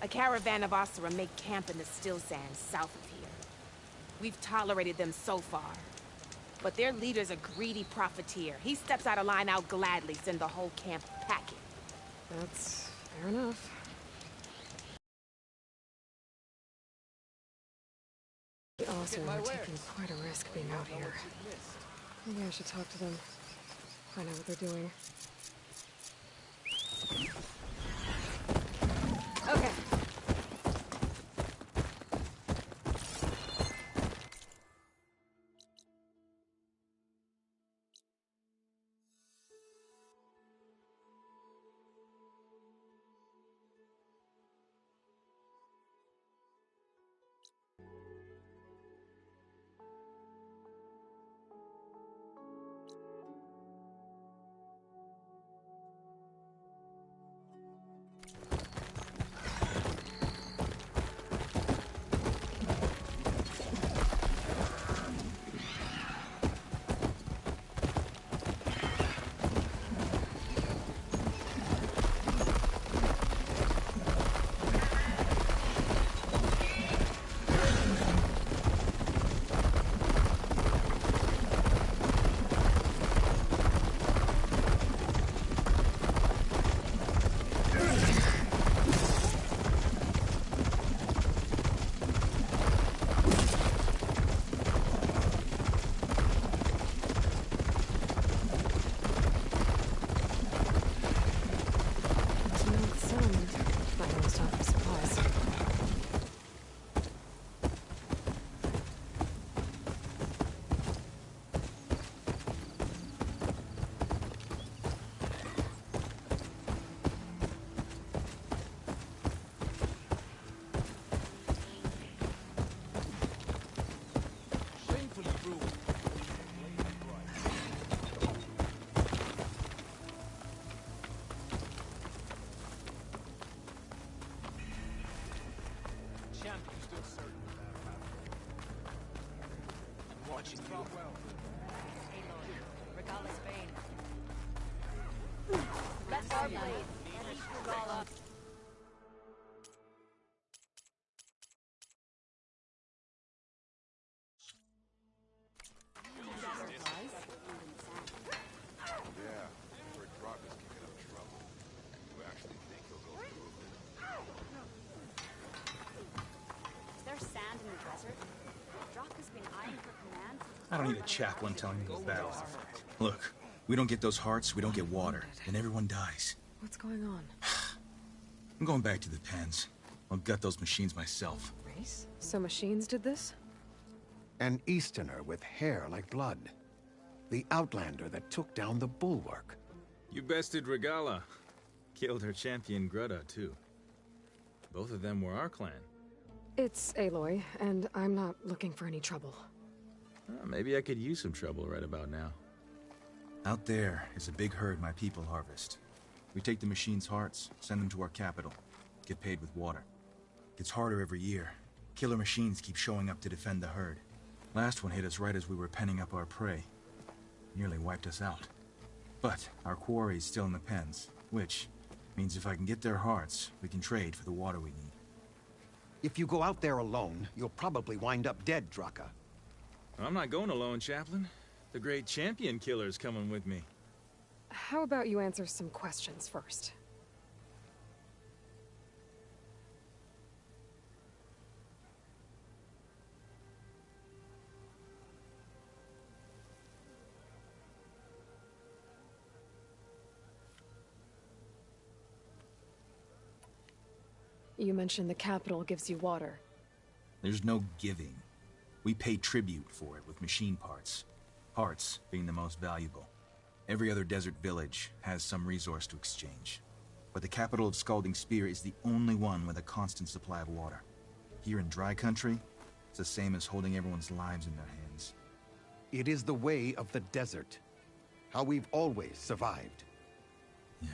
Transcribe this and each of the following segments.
A caravan of Asura make camp in the still sands south of here. We've tolerated them so far. But their leader's a greedy profiteer. He steps out of line, I'll gladly send the whole camp packing. That's fair enough. The Asura are taking quite a risk being out here. Maybe I should talk to them. Find out what they're doing. Okay. I don't need a chaplain telling me the battle. Look, we don't get those hearts, we don't get water, and everyone dies. What's going on? I'm going back to the pens. I'll gut those machines myself. Race? So machines did this? An Easterner with hair like blood. The Outlander that took down the Bulwark. You bested Regala. Killed her champion Greta, too. Both of them were our clan. It's Aloy, and I'm not looking for any trouble. Maybe I could use some trouble right about now. Out there is a big herd my people harvest. We take the machines' hearts, send them to our capital, get paid with water. Gets harder every year. Killer machines keep showing up to defend the herd. Last one hit us right as we were penning up our prey. Nearly wiped us out. But our quarry is still in the pens, which means if I can get their hearts, we can trade for the water we need. If you go out there alone, you'll probably wind up dead, Draka. I'm not going alone, Chaplain. The great champion killer's coming with me. How about you answer some questions first? You mentioned the capital gives you water. There's no giving. We pay tribute for it with machine parts. Parts being the most valuable. Every other desert village has some resource to exchange. But the capital of Scalding Spear is the only one with a constant supply of water. Here in dry country, it's the same as holding everyone's lives in their hands. It is the way of the desert. How we've always survived. Yeah.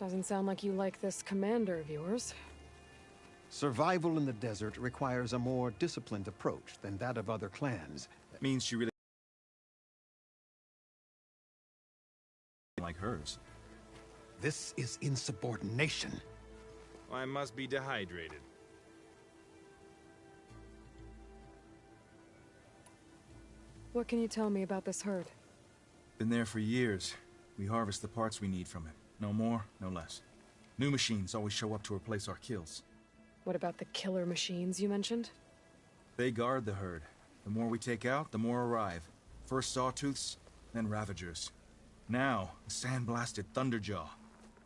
Doesn't sound like you like this commander of yours. Survival in the desert requires a more disciplined approach than that of other clans. Means she really like hers. This is insubordination. I must be dehydrated. What can you tell me about this herd? Been there for years. We harvest the parts we need from it. No more, no less. New machines always show up to replace our kills. What about the killer machines you mentioned? They guard the herd. The more we take out, the more arrive. First sawtooths, then ravagers. Now, a sandblasted thunderjaw.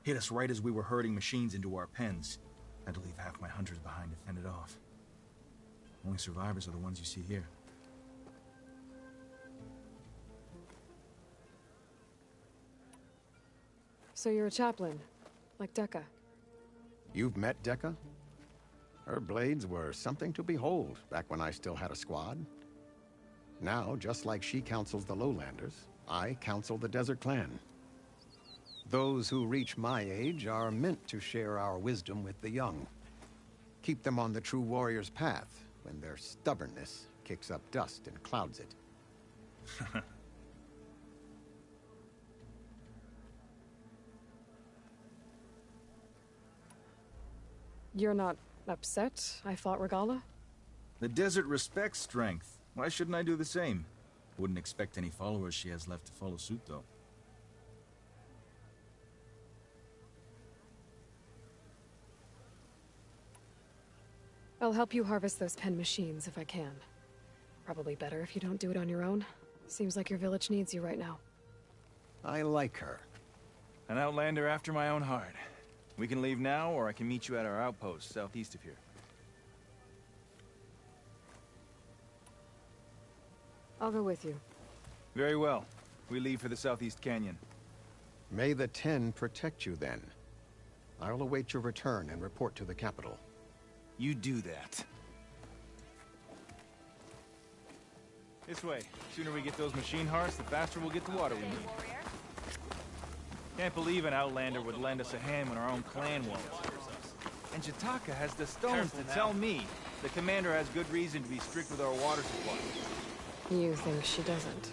Hit us right as we were herding machines into our pens. Had to leave half my hunters behind to fend it off. Only survivors are the ones you see here. So you're a chaplain, like Decca. You've met Decca? Her blades were something to behold back when I still had a squad. Now, just like she counsels the lowlanders, I counsel the Desert Clan. Those who reach my age are meant to share our wisdom with the young. Keep them on the true warrior's path when their stubbornness kicks up dust and clouds it. You're not upset I fought Regala? The desert respects strength. Why shouldn't I do the same? Wouldn't expect any followers she has left to follow suit, though. I'll help you harvest those pen machines if I can. Probably better if you don't do it on your own. Seems like your village needs you right now. I like her. An outlander after my own heart. We can leave now, or I can meet you at our outpost southeast of here. I'll go with you. Very well. We leave for the southeast canyon. May the Ten protect you then. I'll await your return and report to the capital. You do that. This way. Sooner we get those machine hearts, the faster we'll get the water we need. Can't believe an outlander would lend us a hand when our own clan won't. And Jataka has the stones to tell me the commander has good reason to be strict with our water supply. You think she doesn't?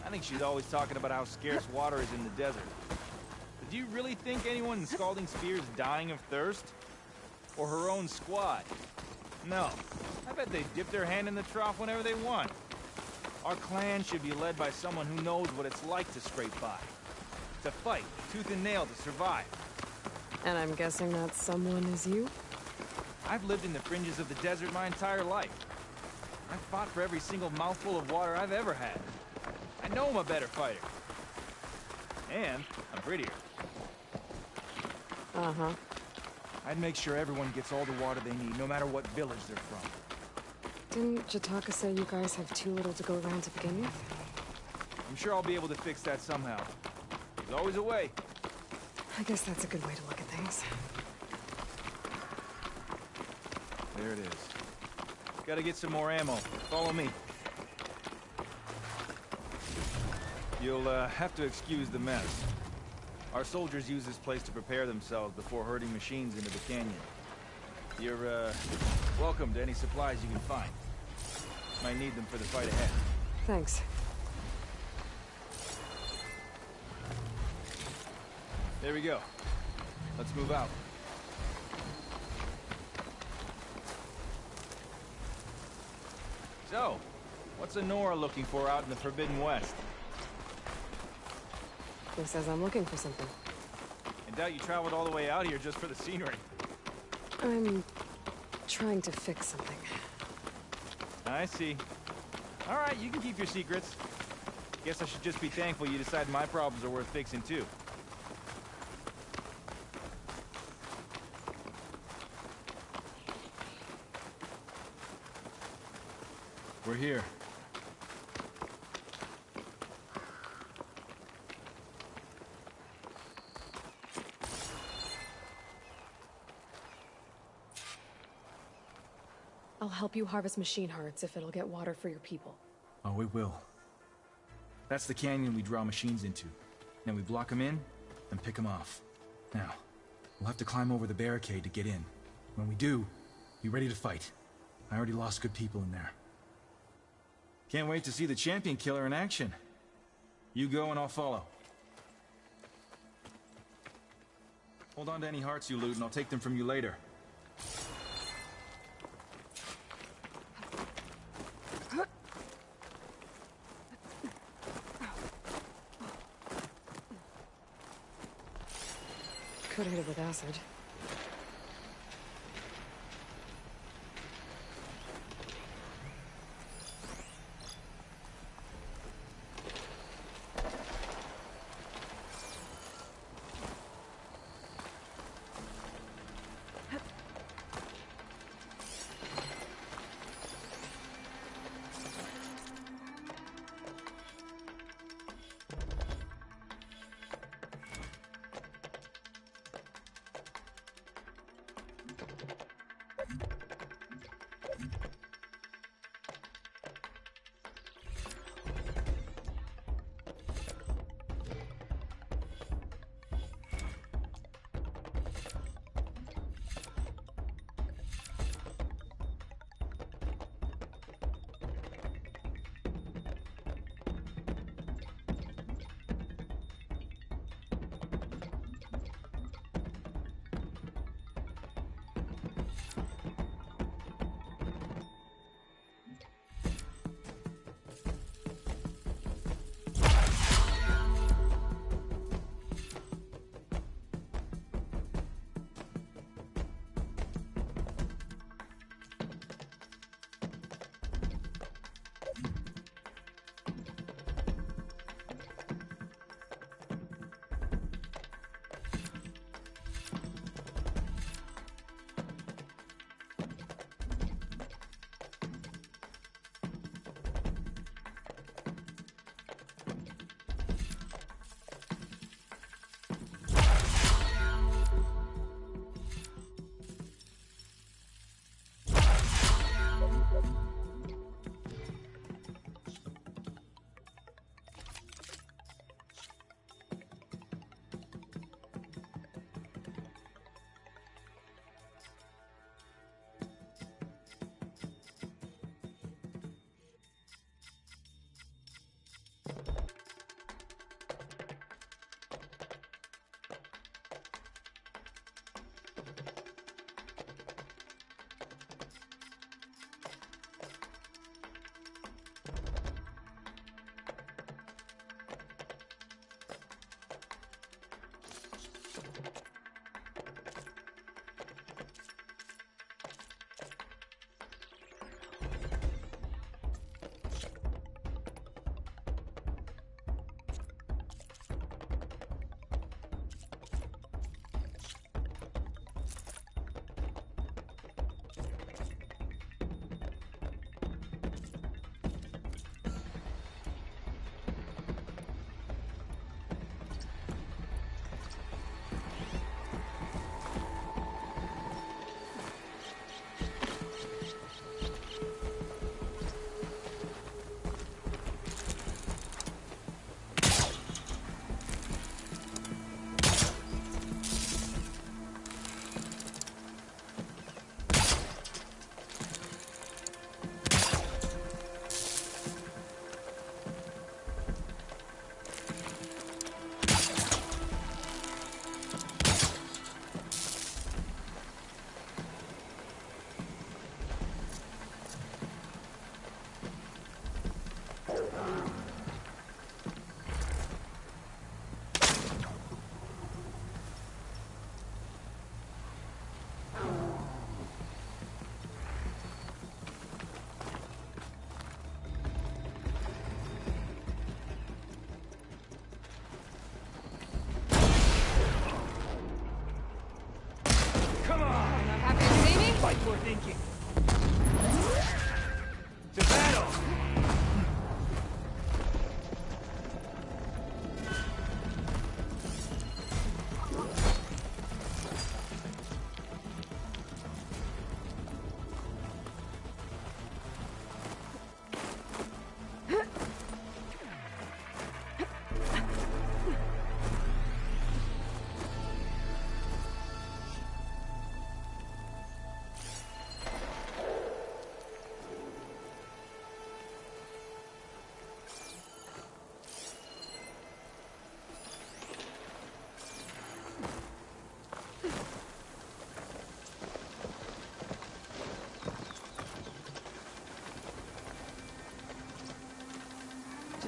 I think she's always talking about how scarce water is in the desert. But do you really think anyone in Scalding Spear is dying of thirst? Or her own squad? No. I bet they dip their hand in the trough whenever they want. Our clan should be led by someone who knows what it's like to scrape by. To fight, tooth and nail to survive. And I'm guessing that someone is you? I've lived in the fringes of the desert my entire life. I've fought for every single mouthful of water I've ever had. I know I'm a better fighter. And I'm prettier. Uh-huh. I'd make sure everyone gets all the water they need, no matter what village they're from. Didn't Jataka say you guys have too little to go around to begin with? I'm sure I'll be able to fix that somehow. There's always a way. I guess that's a good way to look at things. There it is. Gotta get some more ammo. Follow me. You'll have to excuse the mess. Our soldiers use this place to prepare themselves before herding machines into the canyon. You're, welcome to any supplies you can find. Might need them for the fight ahead. Thanks. There we go. Let's move out. So, what's Honora looking for out in the Forbidden West? Who says I'm looking for something? I doubt you traveled all the way out here just for the scenery. I'm trying to fix something. I see. All right, you can keep your secrets. Guess I should just be thankful you decided my problems are worth fixing too. We're here. I'll help you harvest machine hearts if it'll get water for your people. Oh, we will. That's the canyon we draw machines into. Then we block them in and pick them off. Now, we'll have to climb over the barricade to get in. When we do, be ready to fight. I already lost good people in there. Can't wait to see the champion killer in action. You go and I'll follow. Hold on to any hearts you loot and I'll take them from you later. Could hit it with acid.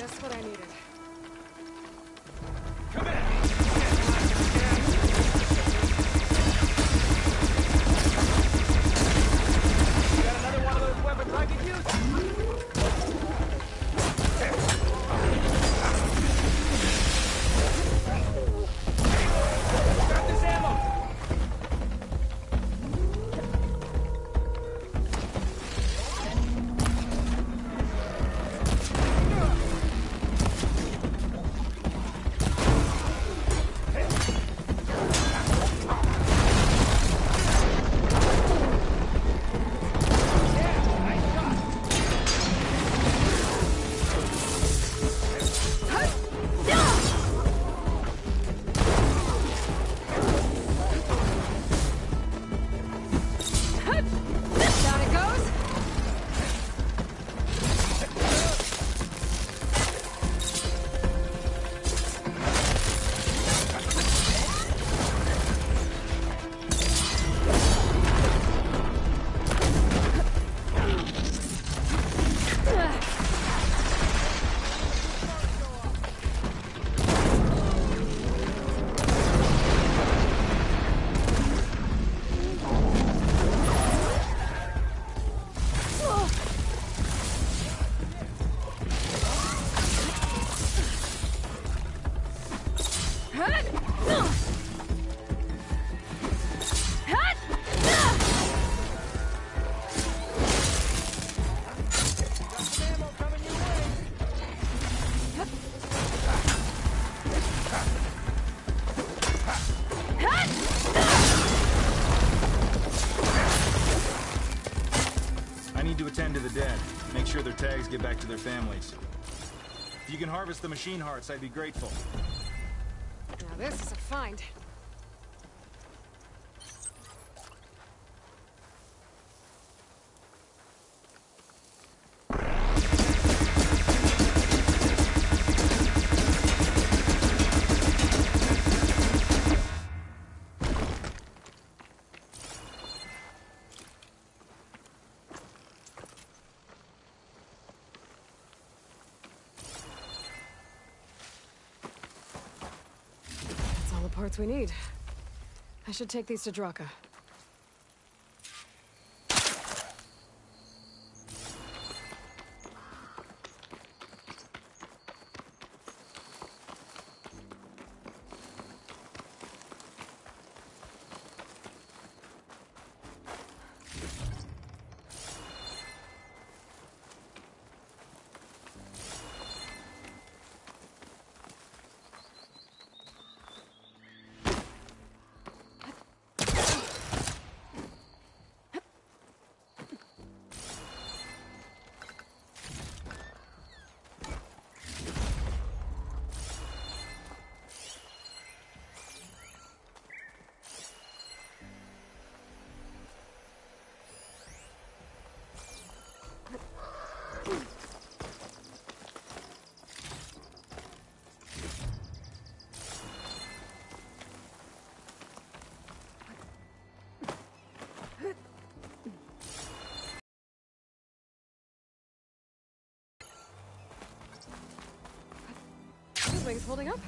Just what I needed. Come at me! You got another one of those weapons I could use? Grab this ammo! Down it goes! I need to attend to the dead. Make sure their tags get back to their families. If you can harvest the machine hearts, I'd be grateful. Now this is a find. That's all the parts we need. I should take these to Draka. These wings holding up?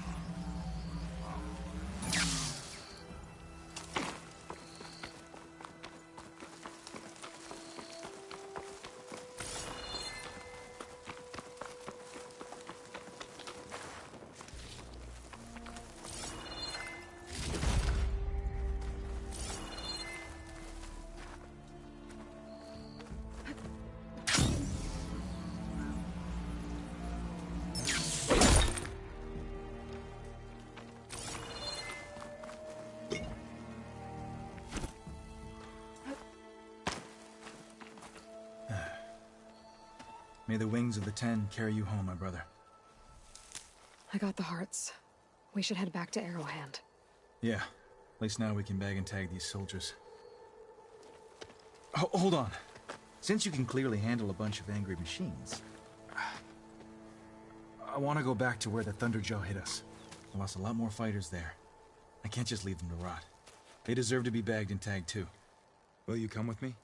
May the wings of the Ten carry you home, my brother. I got the hearts. We should head back to Arrowhand. Yeah. At least now we can bag and tag these soldiers. Hold on. Since you can clearly handle a bunch of angry machines, I want to go back to where the Thunderjaw hit us. I lost a lot more fighters there. I can't just leave them to rot. They deserve to be bagged and tagged too. Will you come with me?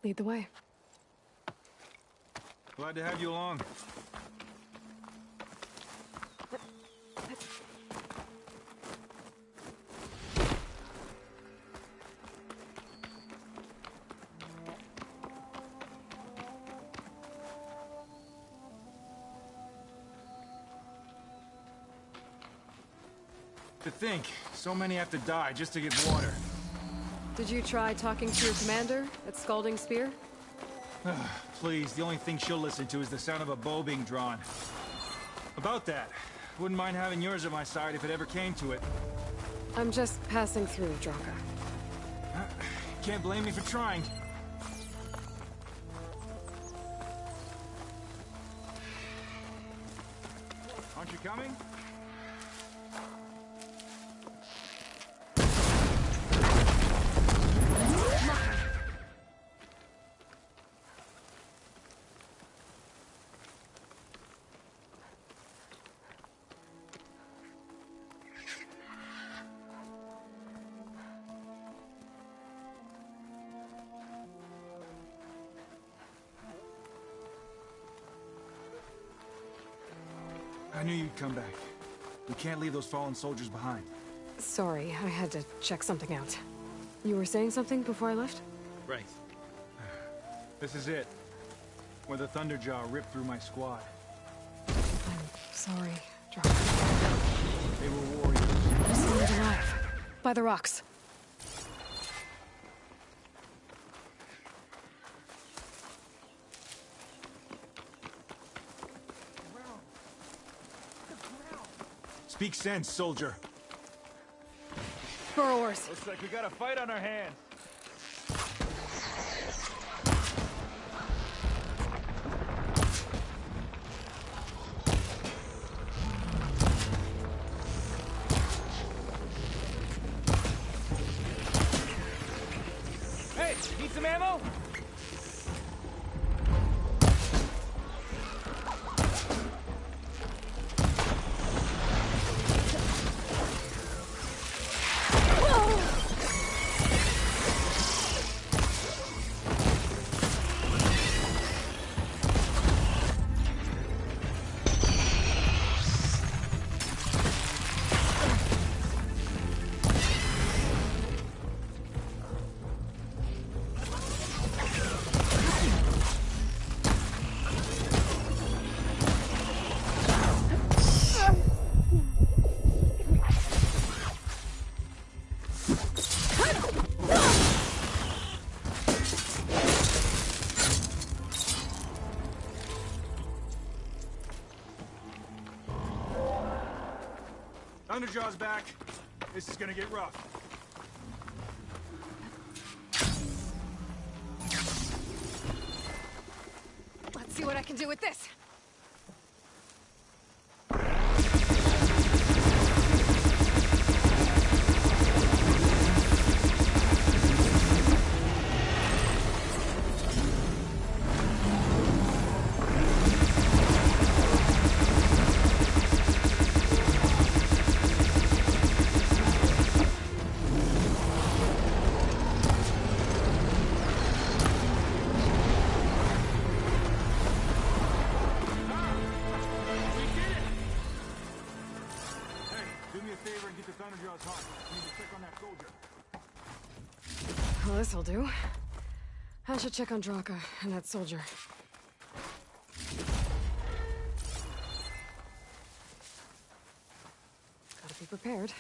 Lead the way. Glad to have you along. To think, so many have to die just to get water. Did you try talking to your commander at Scalding Spear? Please, the only thing she'll listen to is the sound of a bow being drawn. About that, wouldn't mind having yours at my side if it ever came to it. I'm just passing through, Draka. Can't blame me for trying. Aren't you coming? I knew you'd come back. We can't leave those fallen soldiers behind. Sorry, I had to check something out. You were saying something before I left? Right. This is it. Where the Thunderjaw ripped through my squad. I'm sorry, Draka. They were warriors. Still alive. By the rocks. Speak sense, soldier. Burrowers. Looks like we got a fight on our hands. Hey, need some ammo? Thunderjaw's back. This is gonna get rough. Let's see what I can do with this. Well, this'll do. I should check on Draka and that soldier. Gotta be prepared.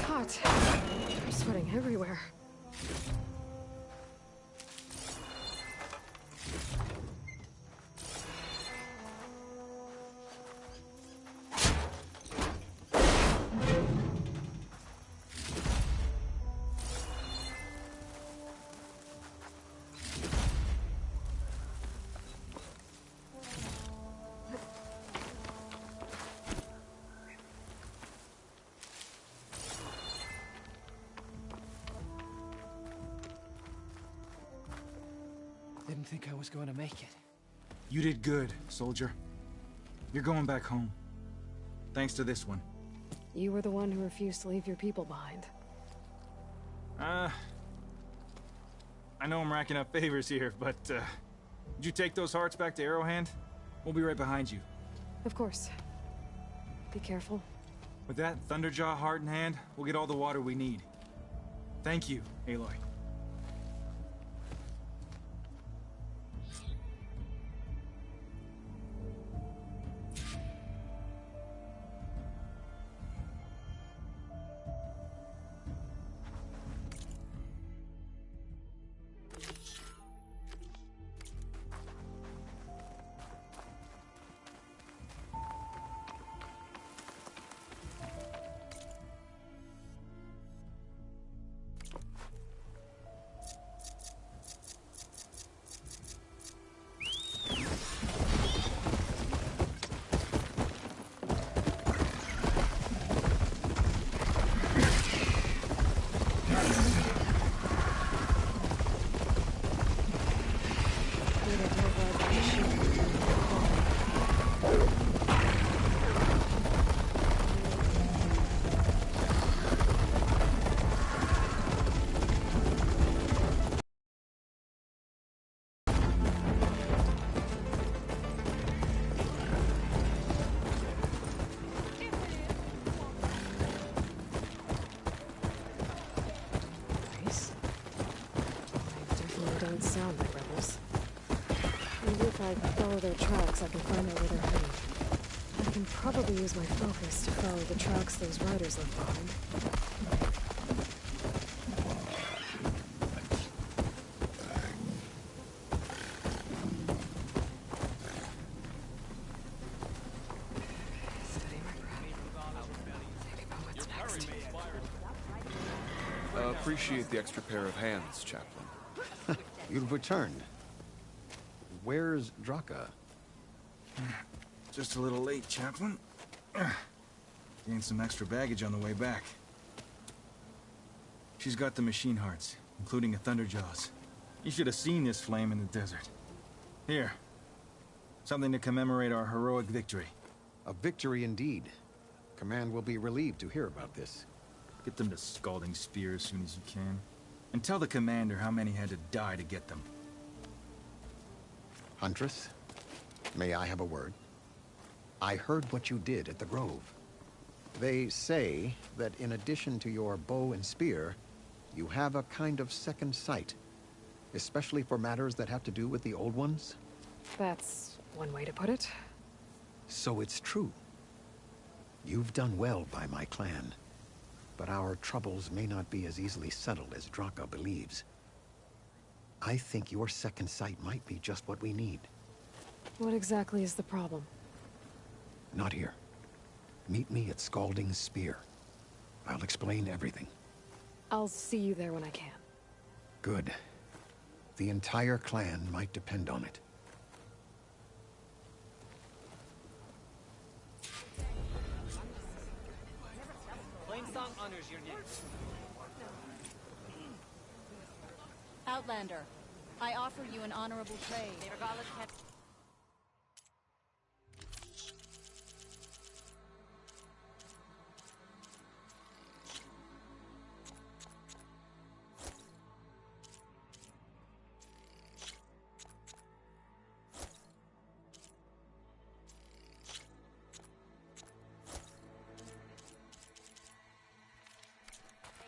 God, I'm sweating everywhere. didn't think I was going to make it. You did good, soldier. You're going back home. Thanks to this one. You were the one who refused to leave your people behind. I know I'm racking up favors here, but, did you take those hearts back to Arrowhand? We'll be right behind you. Of course. Be careful. With that Thunderjaw heart in hand, we'll get all the water we need. Thank you, Aloy. Don't sound like rebels. Maybe if I follow their tracks, I can find out where they're heading. I can probably use my focus to follow the tracks those riders left behind. Steady my breath. Think about what's next. Appreciate the extra pair of hands, Chaplain. You've returned. Where's Draka? Just a little late, Chaplain. Gained some extra baggage on the way back. She's got the machine hearts, including a Thunderjaws. You should have seen this flame in the desert. Here. Something to commemorate our heroic victory. A victory indeed. Command will be relieved to hear about this. Get them to Scalding Spear as soon as you can. And tell the commander how many had to die to get them. Huntress, may I have a word? I heard what you did at the Grove. They say that in addition to your bow and spear, you have a kind of second sight, especially for matters that have to do with the old ones. That's one way to put it. So it's true. You've done well by my clan, but our troubles may not be as easily settled as Draka believes. I think your second sight might be just what we need. What exactly is the problem? Not here. Meet me at Scalding Spear. I'll explain everything. I'll see you there when I can. Good. The entire clan might depend on it. Song honors your name. Outlander, I offer you an honorable trade.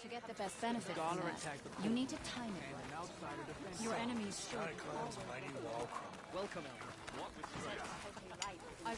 To get the best benefit from that, you need to time it right. Your enemies should. Welcome, Elder.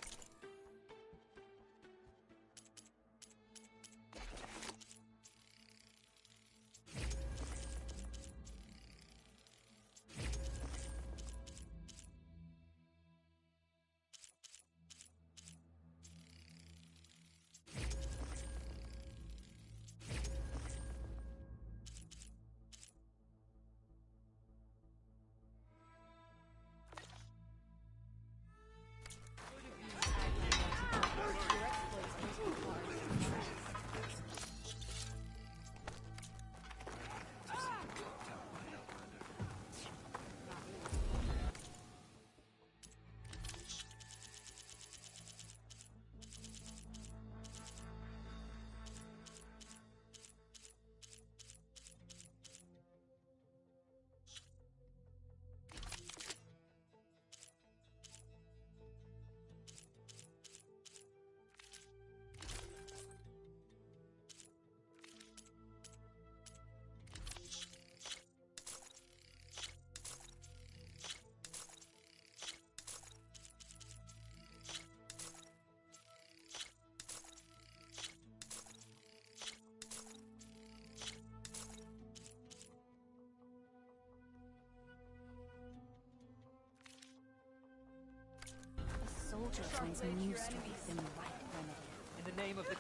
nature finds new strength in the right remedy. In the name of the...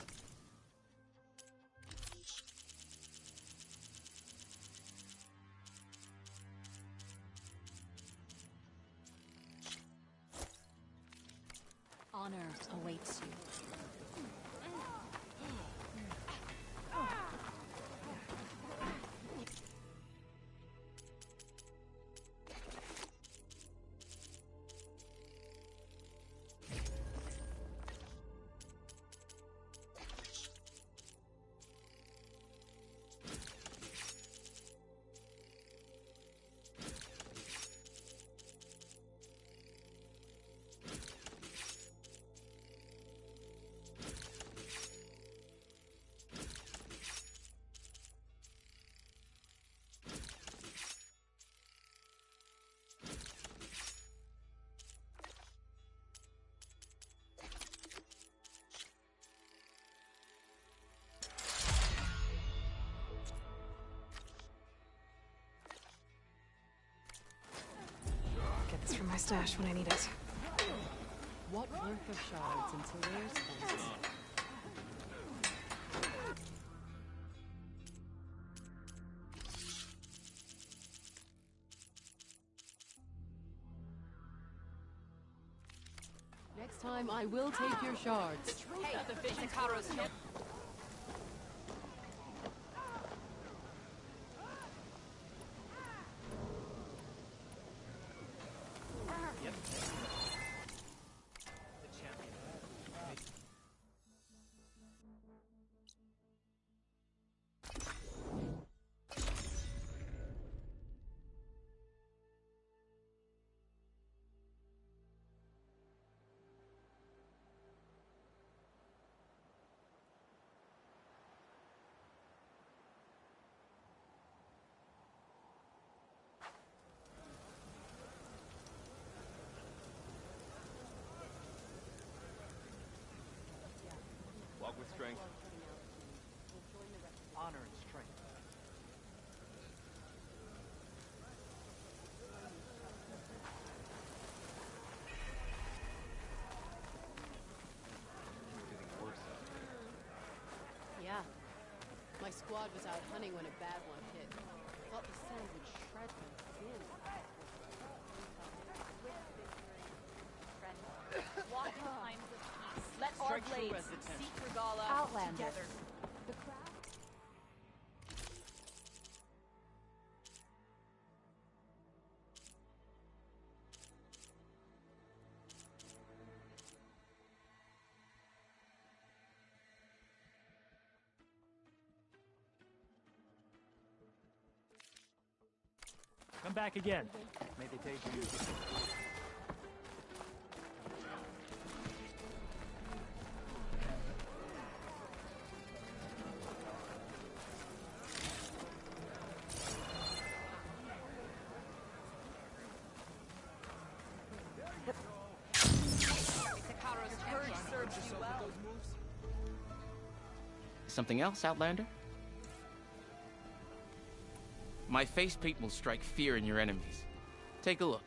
Honor awaits you. Get this from my stash when I need it. What worth of shards until there's fence? Next time I will take your shards. Hey, the vision Takaro's hip. Yep. The champion. Walk with strength. Honor and strength. Getting worse out there. Yeah. My squad was out hunting when a bad one hit. Thought the sun would shred my skin. Walk times of peace. Let our Strike true blades as the tent. seek Regala Outlander. together. The crowd. Come back again. May they take you. Takaro's courage serves you well. Something else, Outlander? My facepaint will strike fear in your enemies. Take a look.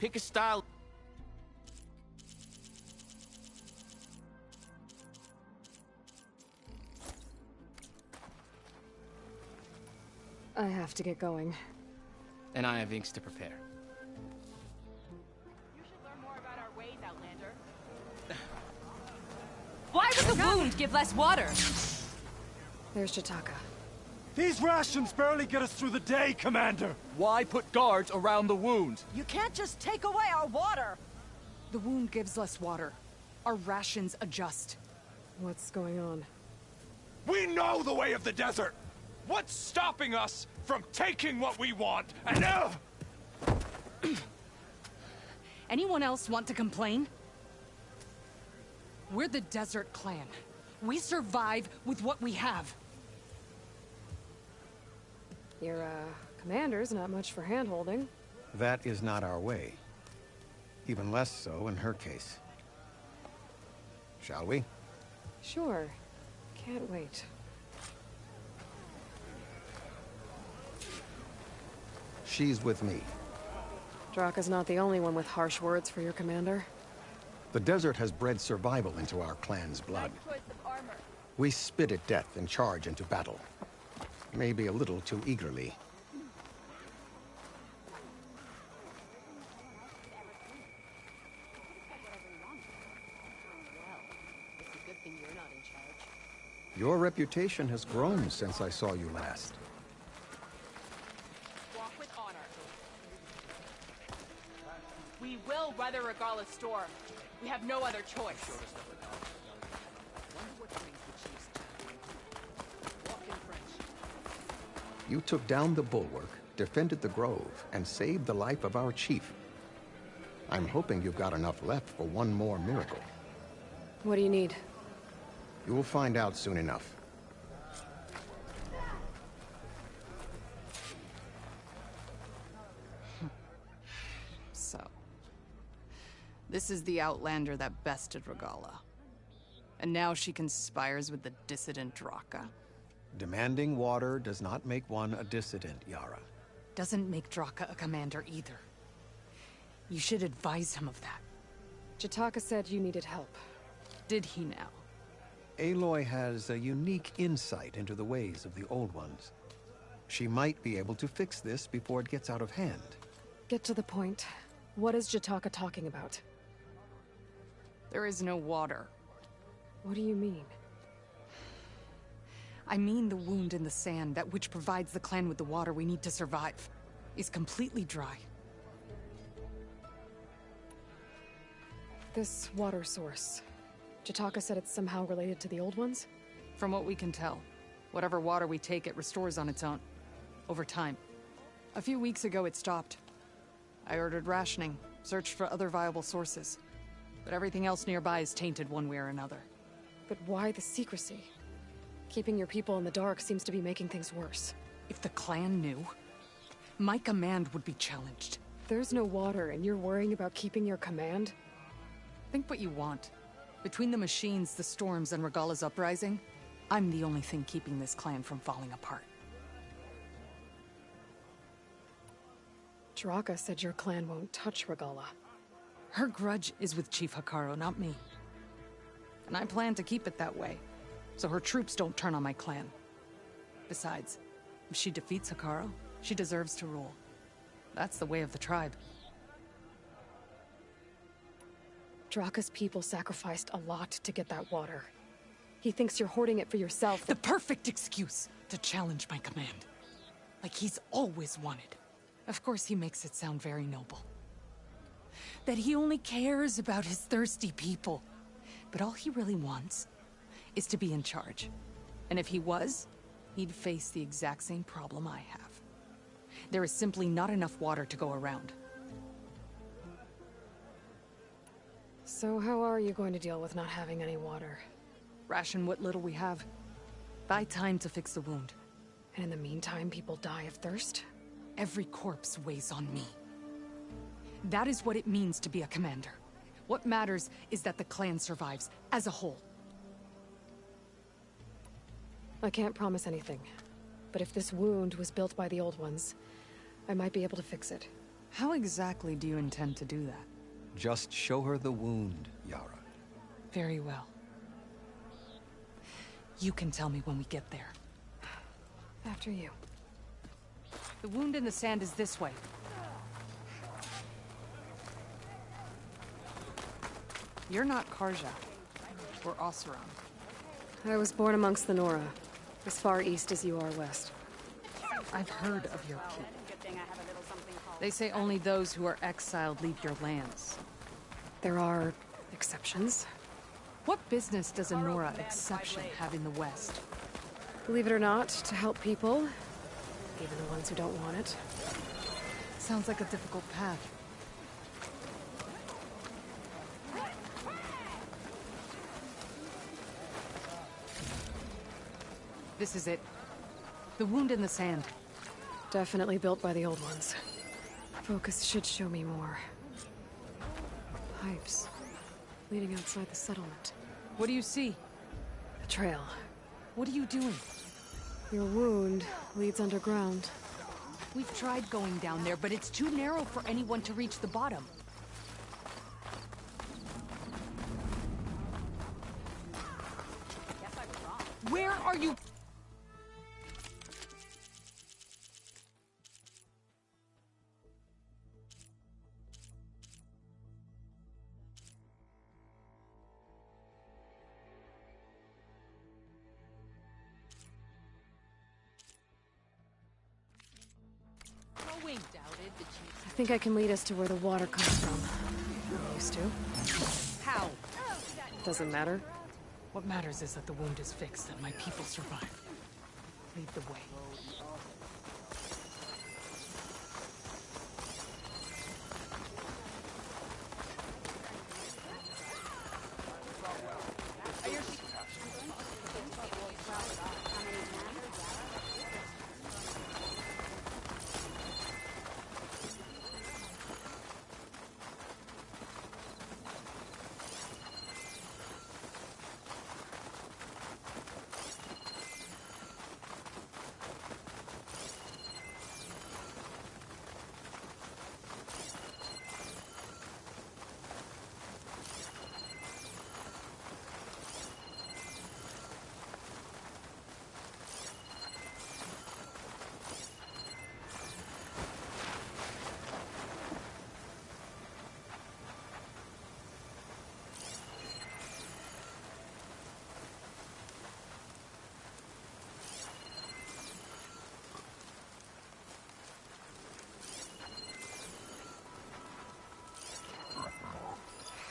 Pick a style. I have to get going. And I have inks to prepare. You should learn more about our ways, Outlander. Why would the wound give less water? There's Jataka. These rations barely get us through the day, Commander! Why put guards around the wound? You can't just take away our water! The wound gives less water. Our rations adjust. What's going on? We know the way of the desert! What's stopping us from taking what we want? And Anyone else want to complain? We're the Desert Clan. We survive with what we have. Your, commander's not much for hand-holding. That is not our way. Even less so in her case. Shall we? Sure. Can't wait. She's with me. Draka's not the only one with harsh words for your commander. The desert has bred survival into our clan's blood. We spit at death and charge into battle. Maybe a little too eagerly. It's a good thing you're not in charge. Your reputation has grown since I saw you last. Walk with honor. We will weather Regala's storm. We have no other choice. You took down the bulwark, defended the grove, and saved the life of our chief. I'm hoping you've got enough left for one more miracle. What do you need? You'll find out soon enough. So, this is the Outlander that bested Regala. And now she conspires with the dissident Draka. Demanding water does not make one a dissident, Yara. Doesn't make Draka a commander either. You should advise him of that. Jataka said you needed help. Did he now? Aloy has a unique insight into the ways of the Old Ones. She might be able to fix this before it gets out of hand. Get to the point. What is Jataka talking about? There is no water. What do you mean? I mean the wound in the sand, that which provides the clan with the water we need to survive, is completely dry. This water source. Jataka said it's somehow related to the Old Ones? From what we can tell, whatever water we take, it restores on its own. Over time. A few weeks ago, it stopped. I ordered rationing, searched for other viable sources. But everything else nearby is tainted one way or another. But why the secrecy? Keeping your people in the dark seems to be making things worse. If the clan knew, my command would be challenged. There's no water, and you're worrying about keeping your command? Think what you want. Between the machines, the storms, and Regala's uprising, I'm the only thing keeping this clan from falling apart. Draka said your clan won't touch Regala. Her grudge is with Chief Hikaru, not me. And I plan to keep it that way, so her troops don't turn on my clan. Besides, if she defeats Hikaru, she deserves to rule. That's the way of the tribe. Draka's people sacrificed a lot to get that water. He thinks you're hoarding it for yourself. The perfect excuse to challenge my command. Like he's always wanted. Of course he makes it sound very noble. That he only cares about his thirsty people. But all he really wants is to be in charge. And if he was, he'd face the exact same problem I have. There is simply not enough water to go around. So how are you going to deal with not having any water? Ration what little we have. Buy time to fix the wound. And in the meantime, people die of thirst? Every corpse weighs on me. That is what it means to be a commander. What matters is that the clan survives, as a whole. I can't promise anything. But if this wound was built by the Old Ones, I might be able to fix it. How exactly do you intend to do that? Just show her the wound, Yara. Very well. You can tell me when we get there. After you. The wound in the sand is this way. You're not Karja. Or Oseram. I was born amongst the Nora, as far east as you are west. I've heard of your people. They say only those who are exiled leave your lands. There are exceptions. What business does a Nora exception have in the West? Believe it or not, to help people, even the ones who don't want it. Sounds like a difficult path. This is it. The wound in the sand. Definitely built by the old ones. Focus should show me more. Pipes. Leading outside the settlement. What do you see? A trail. What are you doing? Your wound leads underground. We've tried going down there, but it's too narrow for anyone to reach the bottom. Where are you? I think I can lead us to where the water comes from. Used to. How? Doesn't matter. What matters is that the wound is fixed and my people survive. Lead the way.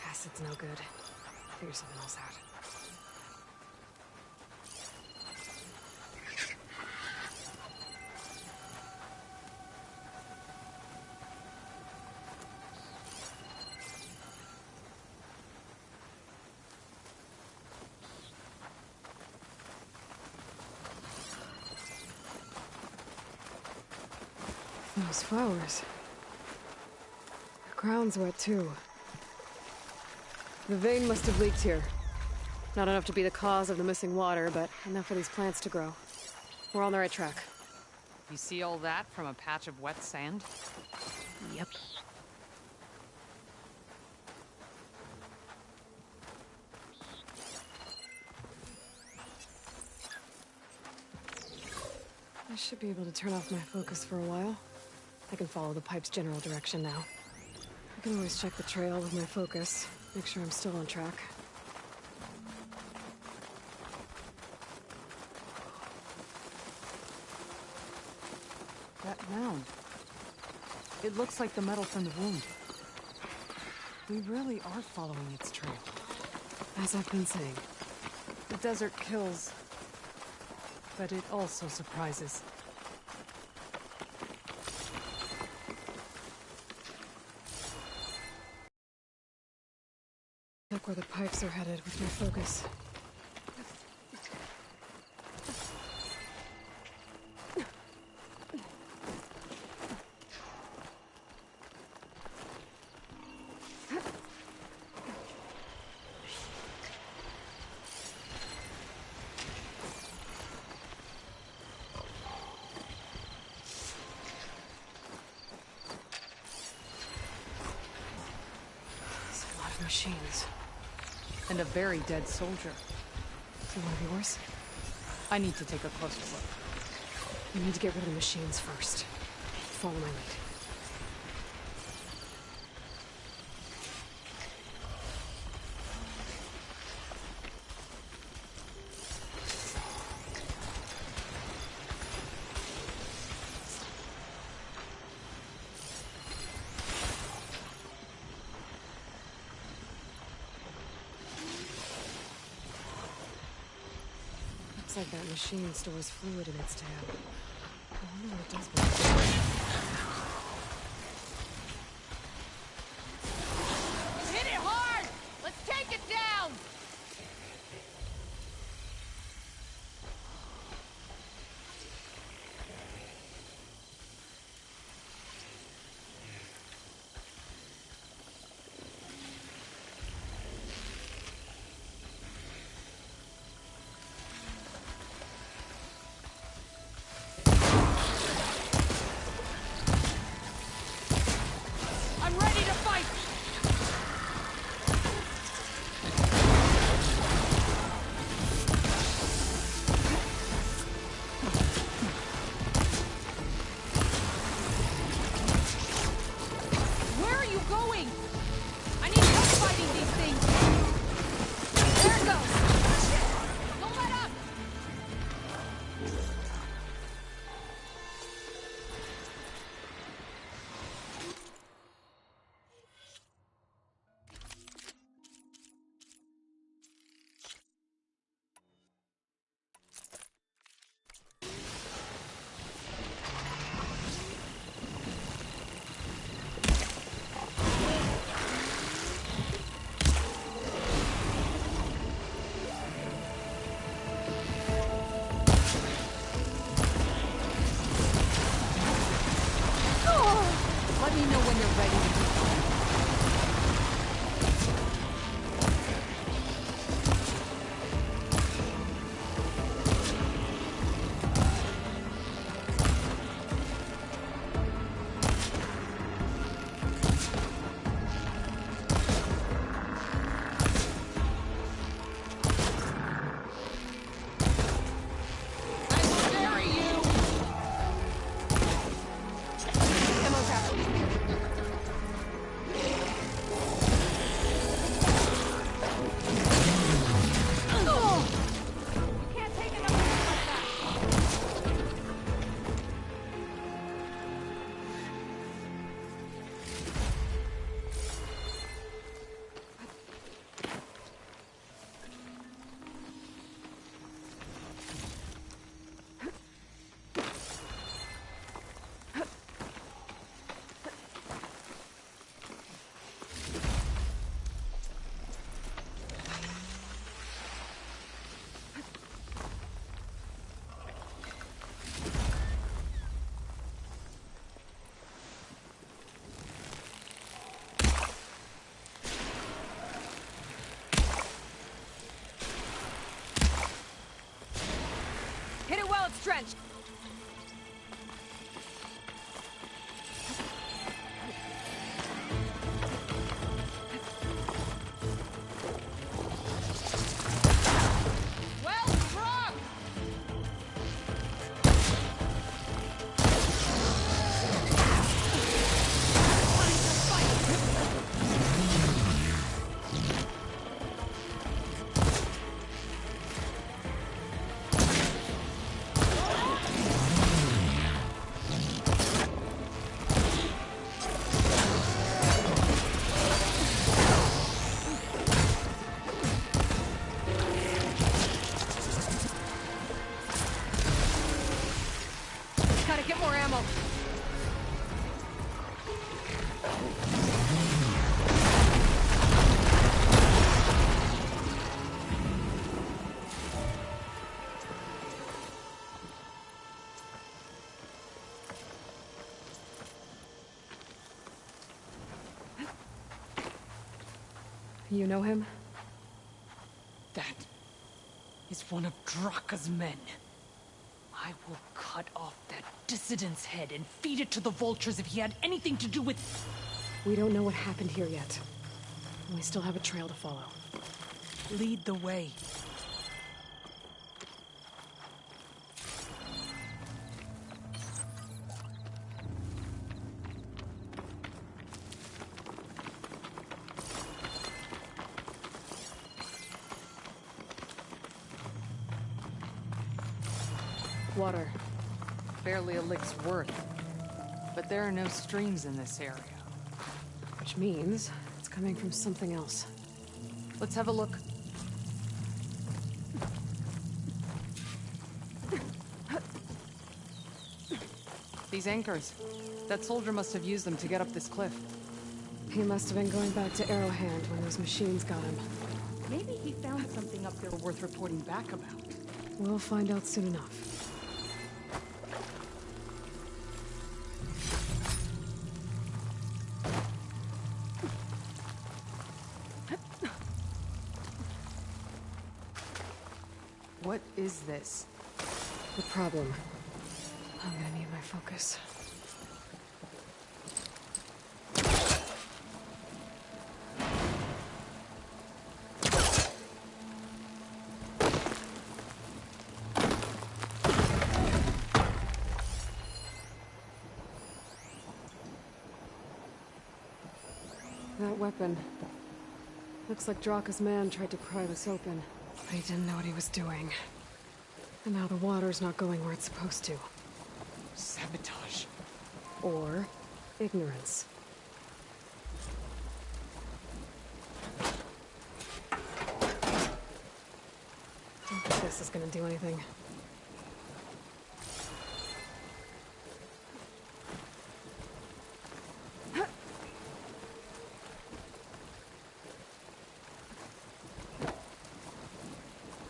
Acid's no good. Figure something else out. Those flowers. The ground's wet too. The vein must have leaked here. Not enough to be the cause of the missing water, but enough for these plants to grow. We're on the right track. You see all that from a patch of wet sand? Yep. I should be able to turn off my focus for a while. I can follow the pipe's general direction now. I can always check the trail with my focus, make sure I'm still on track. That mound. It looks like the metal from the wound. We really are following its trail. As I've been saying. The desert kills, but it also surprises. Look where the pipes are headed with my focus. Machines. And a very dead soldier. So one of yours? I need to take a closer look. We need to get rid of the machines first. Follow my lead. Looks like that machine stores fluid in its tab. I wonder what it does with it. Hit it hard! Let's take it down! I'm ready to fight! Where are you going? I need help fighting these things. There it goes. Don't let up. Let me know when you're ready to do Hit it while it's drenched. Well struck! Gotta get more ammo. You know him? That is one of Draka's men. I will cut off that dissident's head and feed it to the vultures if he had anything to do with... We don't know what happened here yet. We still have a trail to follow. Lead the way. Water. Barely a lick's worth. But there are no streams in this area. Which means it's coming from something else. Let's have a look. These anchors. That soldier must have used them to get up this cliff. He must have been going back to Arrowhand when those machines got him. Maybe he found something up there worth reporting back about. We'll find out soon enough. What is this? The problem. I'm gonna need my focus. That weapon. Looks like Draka's man tried to pry this open, but he didn't know what he was doing. And now the water's not going where it's supposed to. Sabotage. Or ignorance. Don't think this is gonna do anything.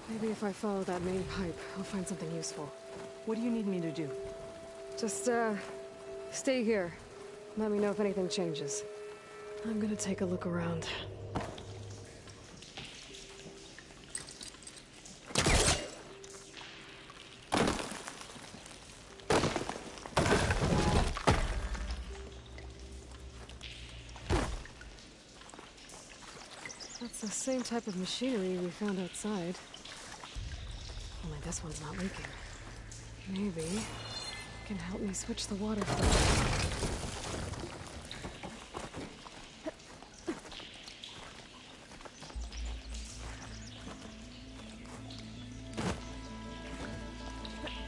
Maybe if I follow that main pipe, I'll find something useful. What do you need me to do? Just, stay here. Let me know if anything changes. I'm gonna take a look around. That's the same type of machinery we found outside. Only this one's not leaking. Maybe it can help me switch the water flow.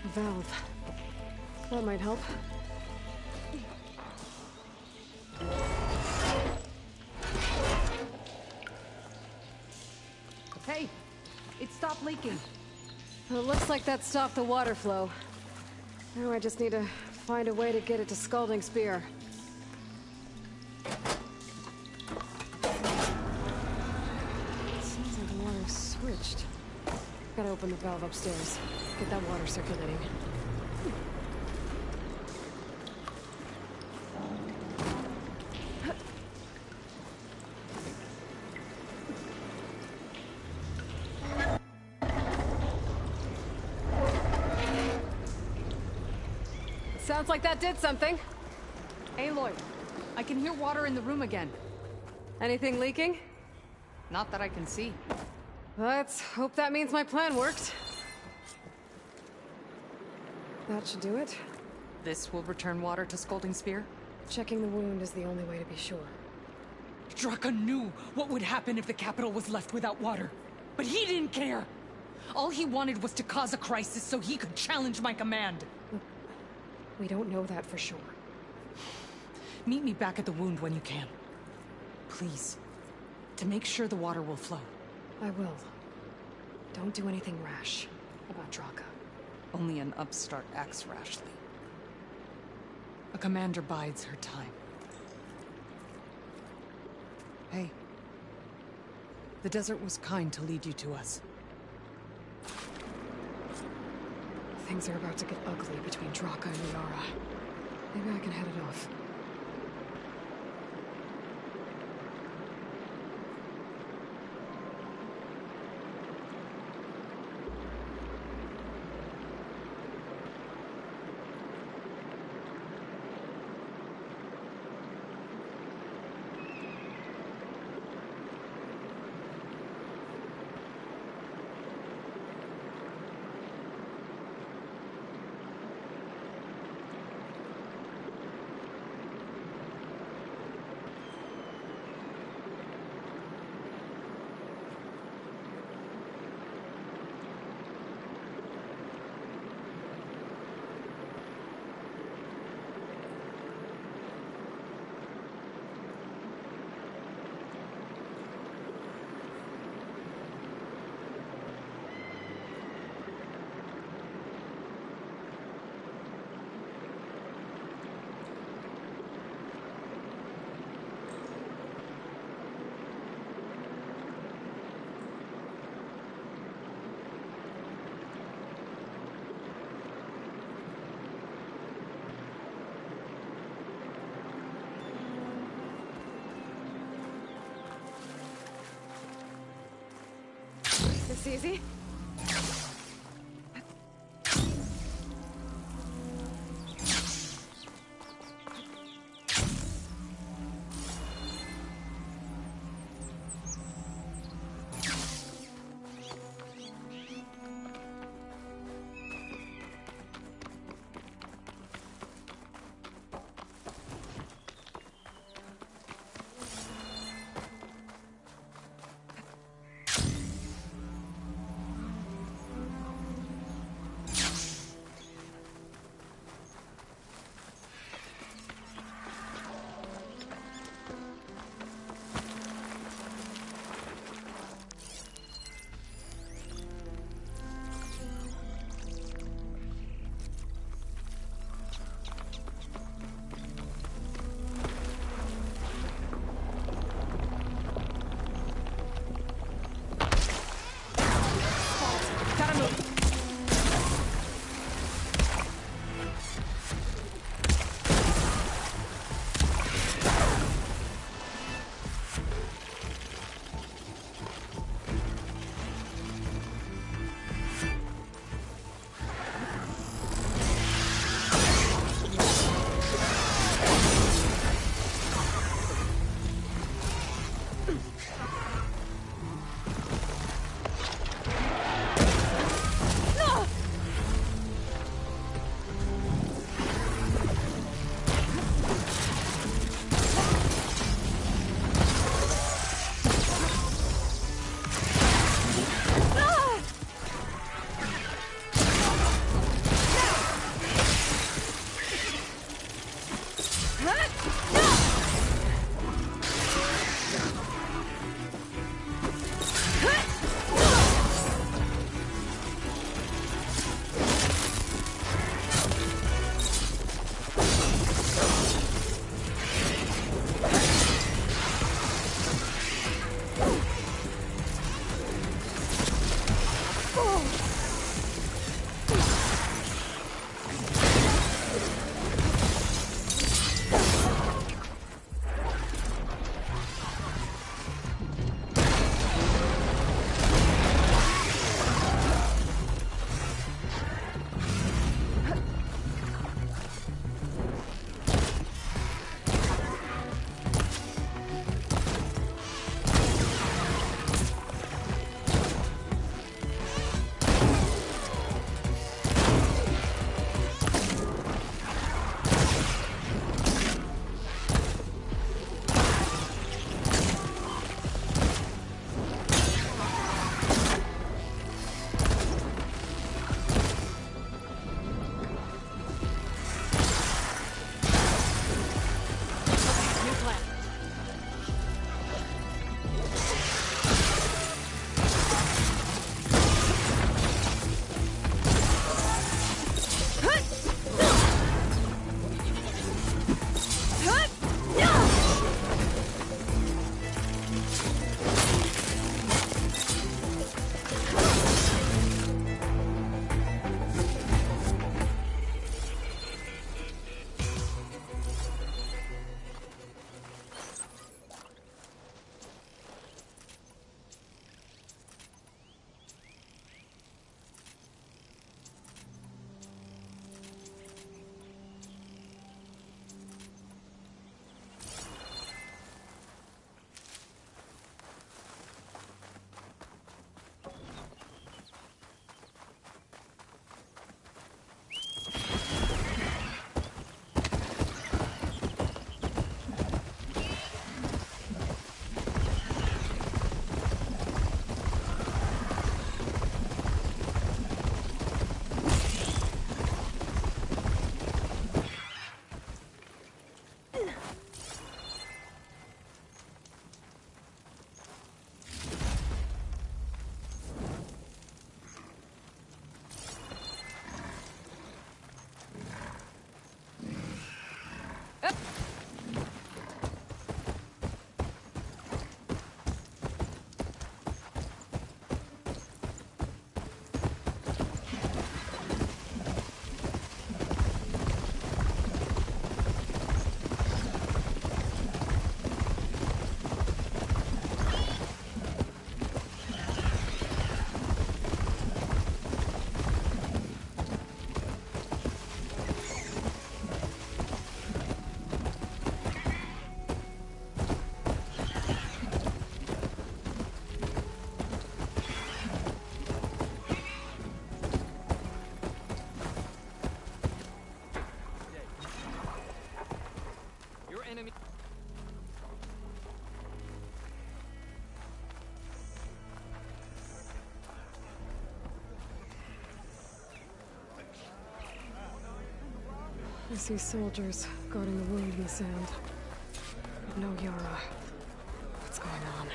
A valve. That might help. Hey! It stopped leaking. Well, it looks like that stopped the water flow. Now I just need to find a way to get it to Scalding Spear. It seems like the water's switched. Gotta open the valve upstairs. Get that water circulating. Sounds like that did something. Aloy, I can hear water in the room again. Anything leaking? Not that I can see. Let's hope that means my plan worked. That should do it. This will return water to Scalding Spear? Checking the wound is the only way to be sure. Draka knew what would happen if the capital was left without water. But he didn't care! All he wanted was to cause a crisis so he could challenge my command. We don't know that for sure. Meet me back at the wound when you can. Please. To make sure the water will flow. I will. Don't do anything rash about Draka. Only an upstart acts rashly. A commander bides her time. Hey. The desert was kind to lead you to us. Things are about to get ugly between Draka and Yara. Maybe I can head it off. looks easy. I see soldiers guarding the wound in the sand. But no Yara. What's going on?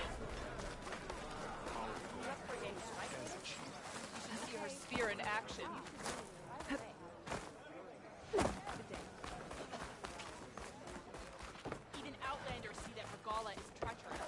I see her spear in action. Even Outlanders see that Regala is treacherous.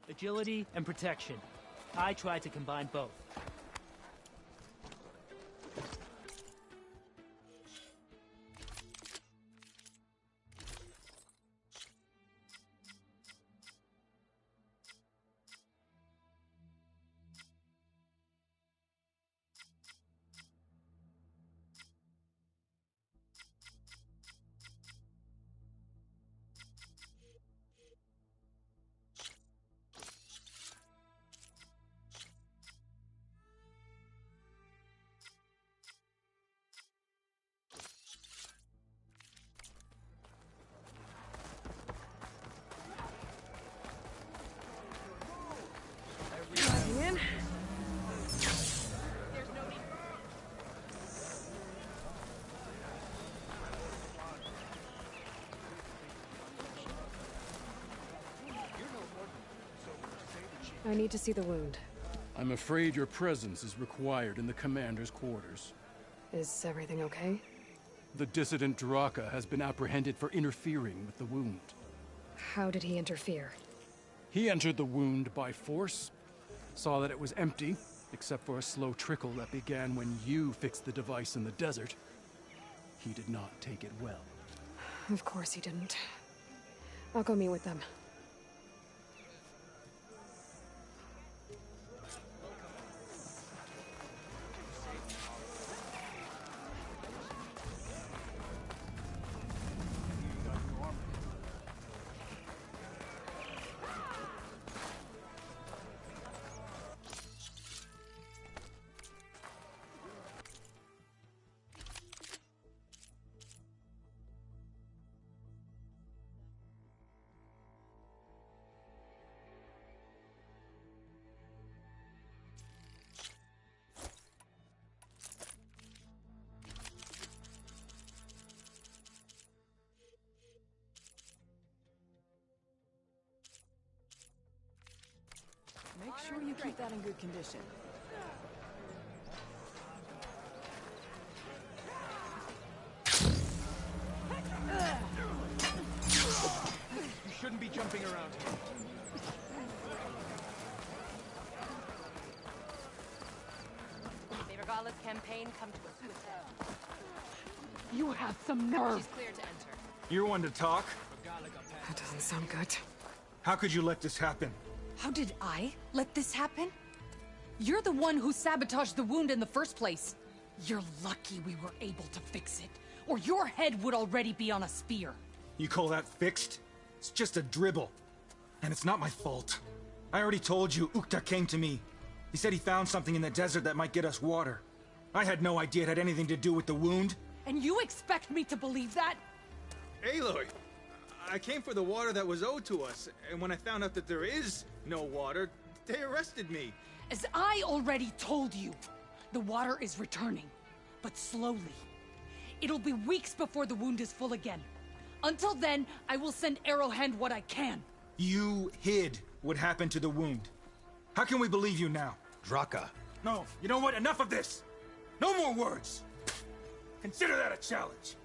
Agility and protection. I tried to combine both. I need to see the wound. I'm afraid your presence is required in the commander's quarters. Is everything okay? The dissident Draka has been apprehended for interfering with the wound. How did he interfere? He entered the wound by force, saw that it was empty, except for a slow trickle that began when you fixed the device in the desert. He did not take it well. Of course he didn't. I'll go meet with them. Make sure you keep that in good condition. You shouldn't be jumping around here. May Regala's campaign come to a swift end. You have some nerve. She's clear to enter. You're one to talk? That doesn't sound good. How could you let this happen? How did I let this happen? You're the one who sabotaged the wound in the first place. You're lucky we were able to fix it, or your head would already be on a spear. You call that fixed? It's just a dribble. And it's not my fault. I already told you, Ukta came to me. He said he found something in the desert that might get us water. I had no idea it had anything to do with the wound. And you expect me to believe that? Aloy, I came for the water that was owed to us, and when I found out that there is no water, they arrested me. As I already told you, the water is returning, but slowly. It'll be weeks before the wound is full again. Until then, I will send Arrowhand what I can. You hid what happened to the wound. How can we believe you now? Draka. No, you know what? Enough of this! No more words! Consider that a challenge!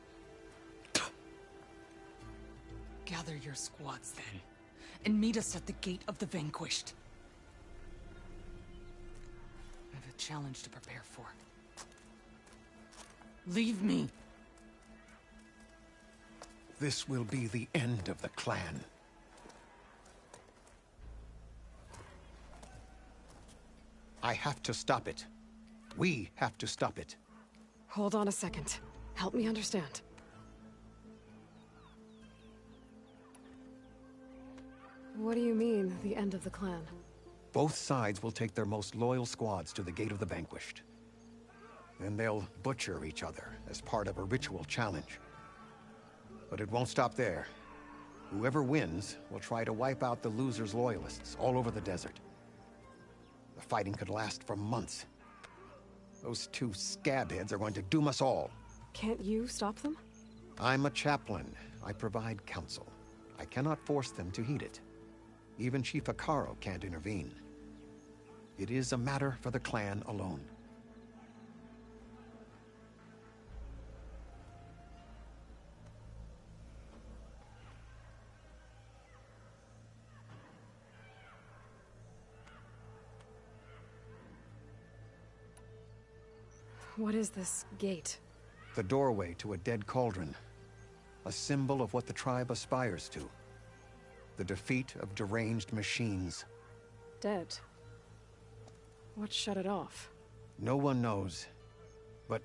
Gather your squads then, and meet us at the Gate of the Vanquished. I have a challenge to prepare for. Leave me. This will be the end of the clan. I have to stop it. We have to stop it. Hold on a second. Help me understand. What do you mean, the end of the clan? Both sides will take their most loyal squads to the Gate of the Vanquished. Then they'll butcher each other as part of a ritual challenge. But it won't stop there. Whoever wins will try to wipe out the loser's loyalists all over the desert. The fighting could last for months. Those two scabheads are going to doom us all. Can't you stop them? I'm a chaplain. I provide counsel. I cannot force them to heed it. Even Chief Akaro can't intervene. It is a matter for the clan alone. What is this gate? The doorway to a dead cauldron. A symbol of what the tribe aspires to. The defeat of deranged machines. Dead. What shut it off? No one knows. But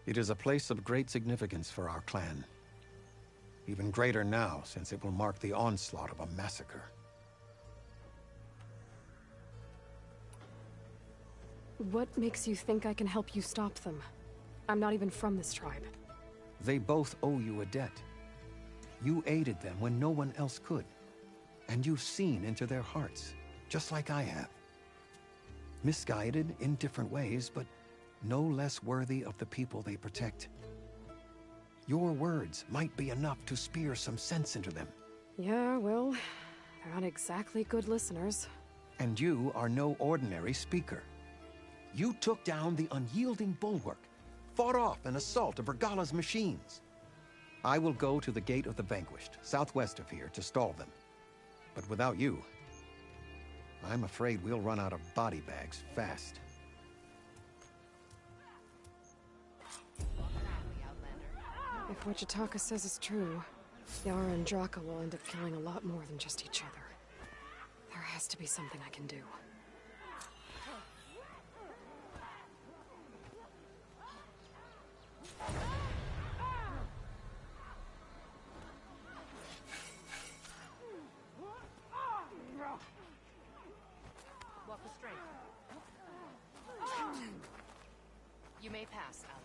it is a place of great significance for our clan. Even greater now, since it will mark the onslaught of a massacre. What makes you think I can help you stop them? I'm not even from this tribe. They both owe you a debt. You aided them when no one else could. And you've seen into their hearts, just like I have. Misguided in different ways, but no less worthy of the people they protect. Your words might be enough to spear some sense into them. Yeah, well, they're not exactly good listeners. And you are no ordinary speaker. You took down the unyielding bulwark, fought off an assault of Regala's machines. I will go to the Gate of the Vanquished, southwest of here, to stall them. But without you, I'm afraid we'll run out of body bags fast. If what Jataka says is true, Yara and Draka will end up killing a lot more than just each other. There has to be something I can do. Walk with strength. You may pass, ally.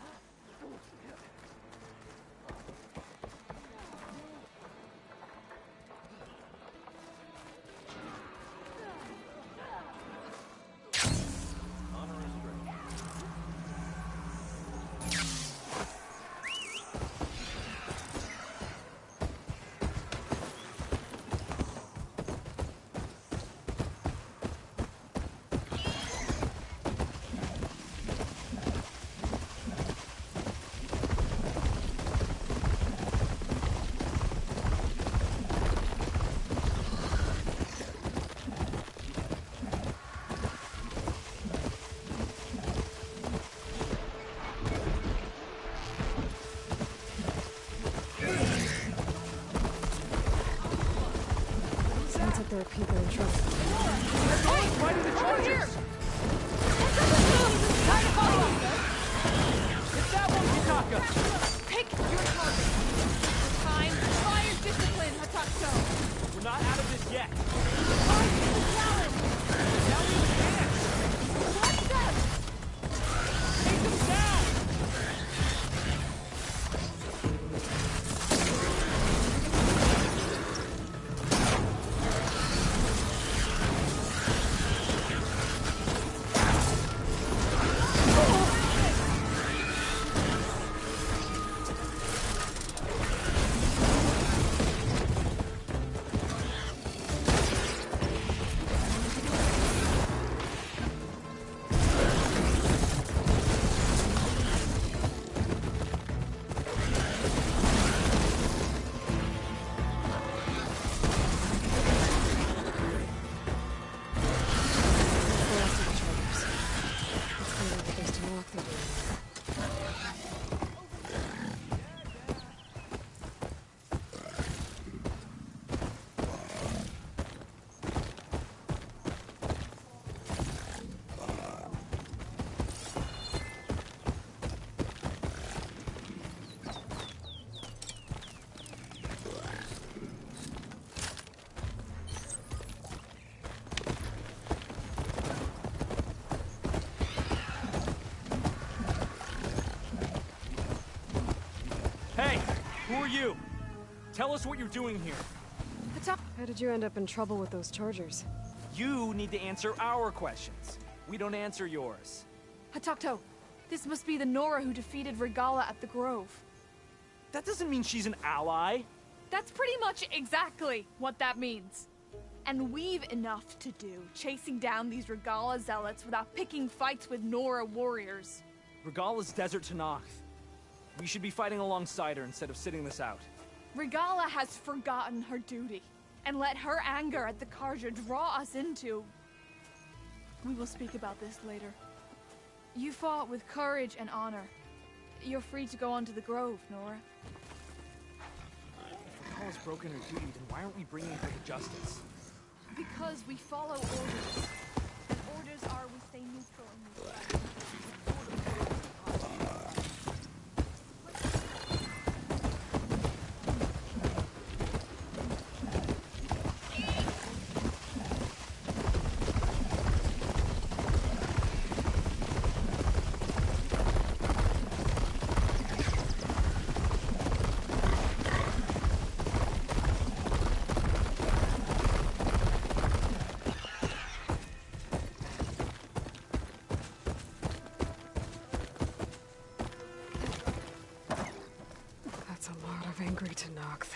you? Tell us what you're doing here. How did you end up in trouble with those Chargers? You need to answer our questions. We don't answer yours. Hatakto, this must be the Nora who defeated Regala at the Grove. That doesn't mean she's an ally. That's pretty much exactly what that means. And we've enough to do, chasing down these Regala zealots without picking fights with Nora warriors. Regala's desert to Noct. We should be fighting alongside her instead of sitting this out. Regala has forgotten her duty, and let her anger at the Carja draw us into... We will speak about this later. You fought with courage and honor. You're free to go on to the Grove, Nora. If Regala's broken her duty, then why aren't we bringing her to justice? Because we follow orders. And orders are we stay neutral in this fight. Angry to Noct.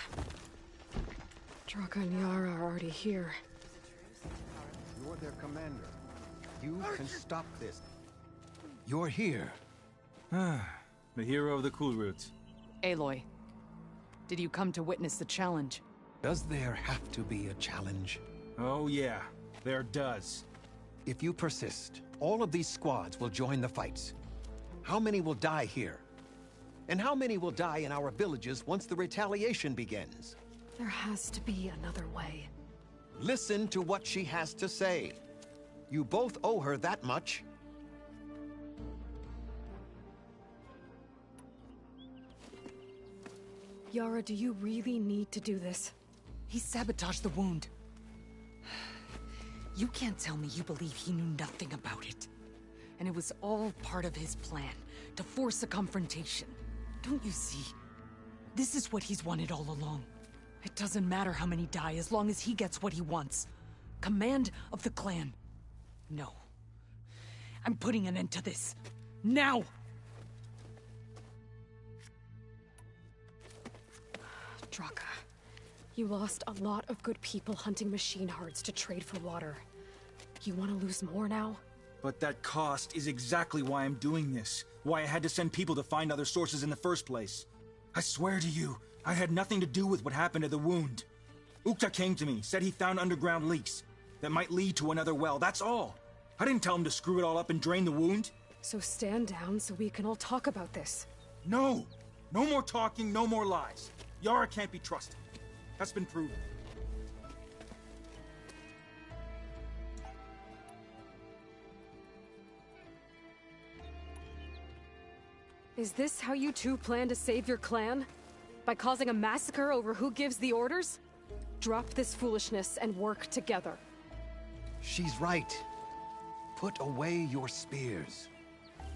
Draka and Yara are already here. You're their commander. You can stop this. You're here. The hero of the Cool Roots. Aloy, did you come to witness the challenge? Does there have to be a challenge? Oh yeah, there does. If you persist, all of these squads will join the fights. How many will die here? And how many will die in our villages once the retaliation begins? There has to be another way. Listen to what she has to say. You both owe her that much. Yara, do you really need to do this? He sabotaged the wound. You can't tell me you believe he knew nothing about it. And it was all part of his plan, to force a confrontation. Don't you see? This is what he's wanted all along. It doesn't matter how many die as long as he gets what he wants. Command of the clan. No. I'm putting an end to this. Now! Draka, you lost a lot of good people hunting machine hearts to trade for water. You want to lose more now? But that cost is exactly why I'm doing this. Why I had to send people to find other sources in the first place. I swear to you, I had nothing to do with what happened to the wound. Ukta came to me, said he found underground leaks that might lead to another well, that's all. I didn't tell him to screw it all up and drain the wound. So stand down so we can all talk about this. No! No more talking, no more lies. Yara can't be trusted. That's been proven. Is this how you two plan to save your clan? By causing a massacre over who gives the orders? Drop this foolishness and work together. She's right. Put away your spears.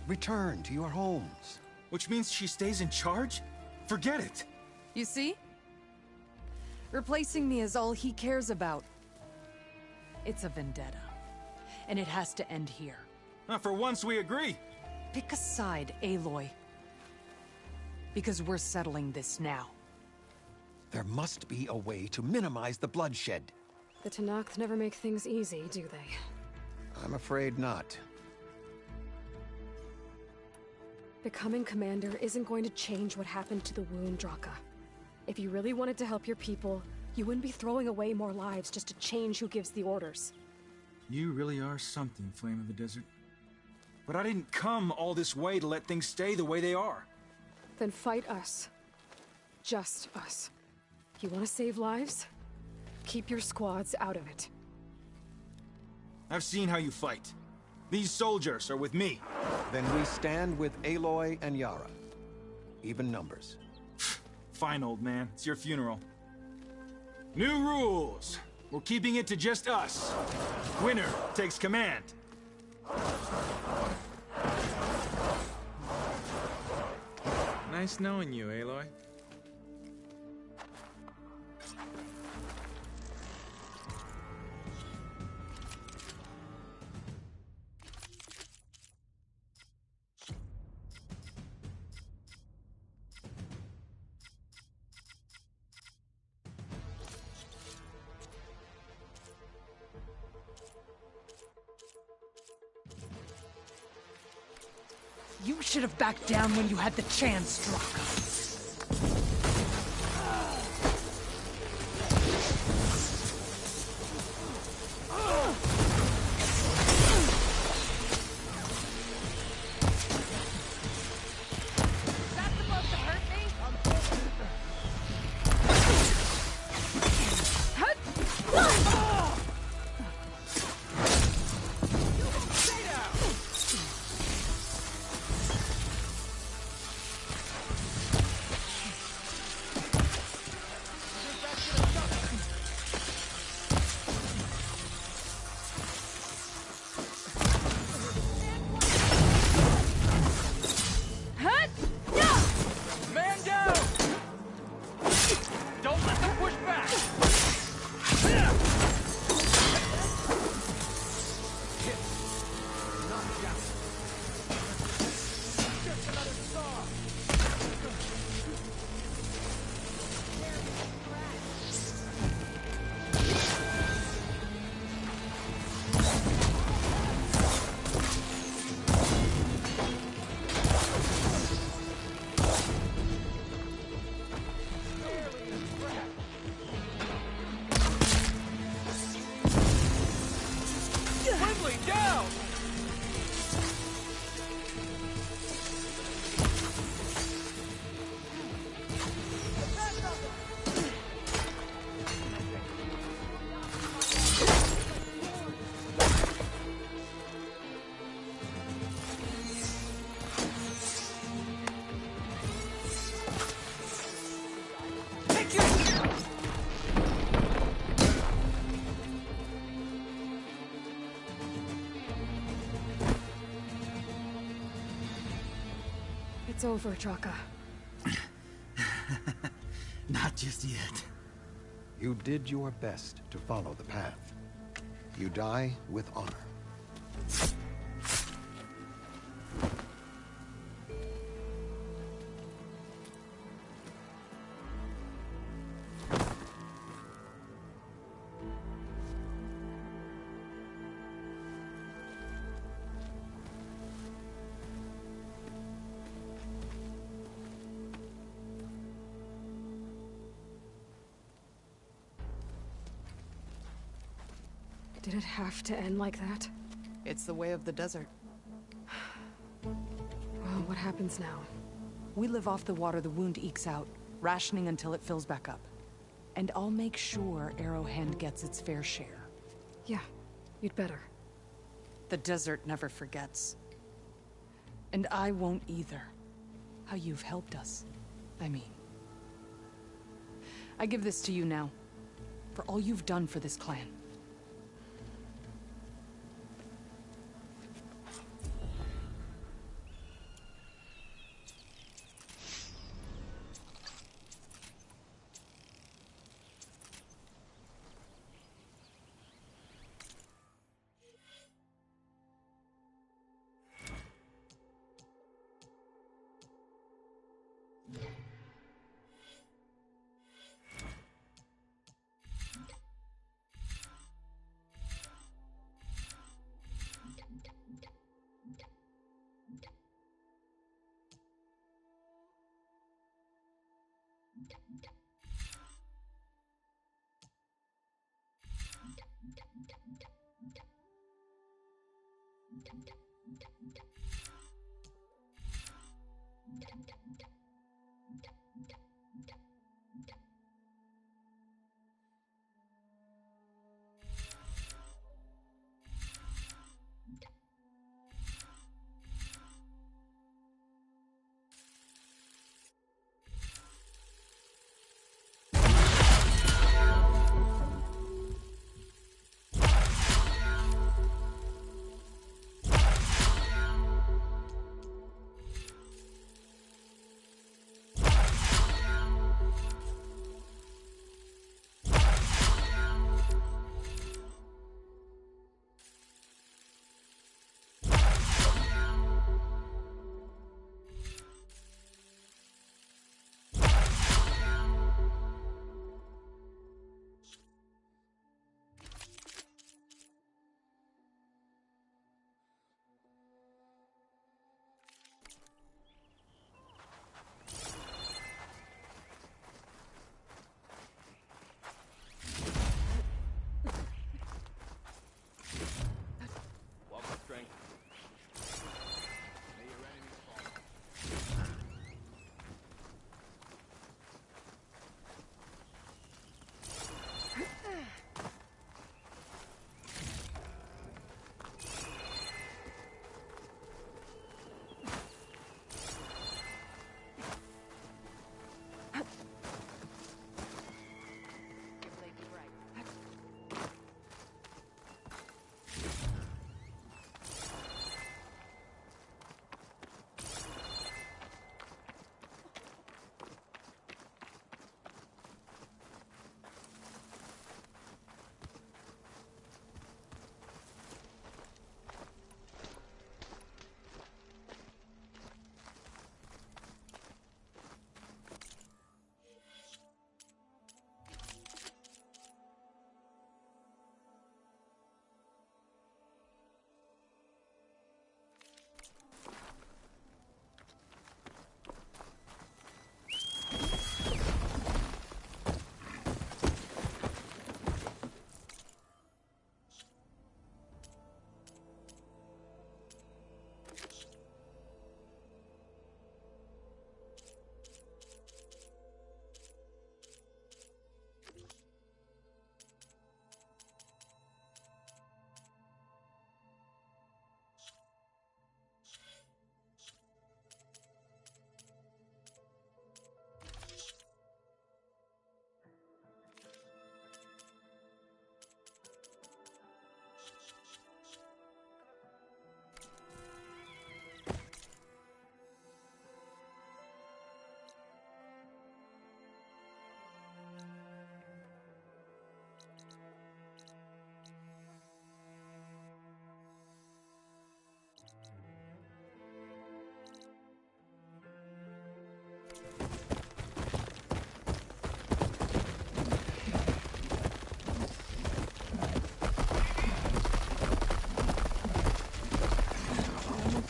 Return to your homes. Which means she stays in charge? Forget it! You see? Replacing me is all he cares about. It's a vendetta. And it has to end here. For once we agree. Pick a side, Aloy. Because we're settling this now. There must be a way to minimize the bloodshed. The Tenakth never make things easy, do they? I'm afraid not. Becoming commander isn't going to change what happened to the wound, Draka. If you really wanted to help your people, you wouldn't be throwing away more lives just to change who gives the orders. You really are something, Flame of the Desert. But I didn't come all this way to let things stay the way they are. Then fight us. Just us. You want to save lives? Keep your squads out of it. I've seen how you fight. These soldiers are with me. Then we stand with Aloy and Yara. Even numbers. Fine, old man. It's your funeral. New rules. We're keeping it to just us. Winner takes command. Nice knowing you, Aloy. You should have backed down when you had the chance, Draka. It's over, Draka. Not just yet. You did your best to follow the path. You die with honor. Did it have to end like that? It's the way of the desert. Well, what happens now? We live off the water the wound ekes out, rationing until it fills back up. And I'll make sure Arrowhand gets its fair share. Yeah, you'd better. The desert never forgets. And I won't either. How you've helped us, I mean. I give this to you now, for all you've done for this clan.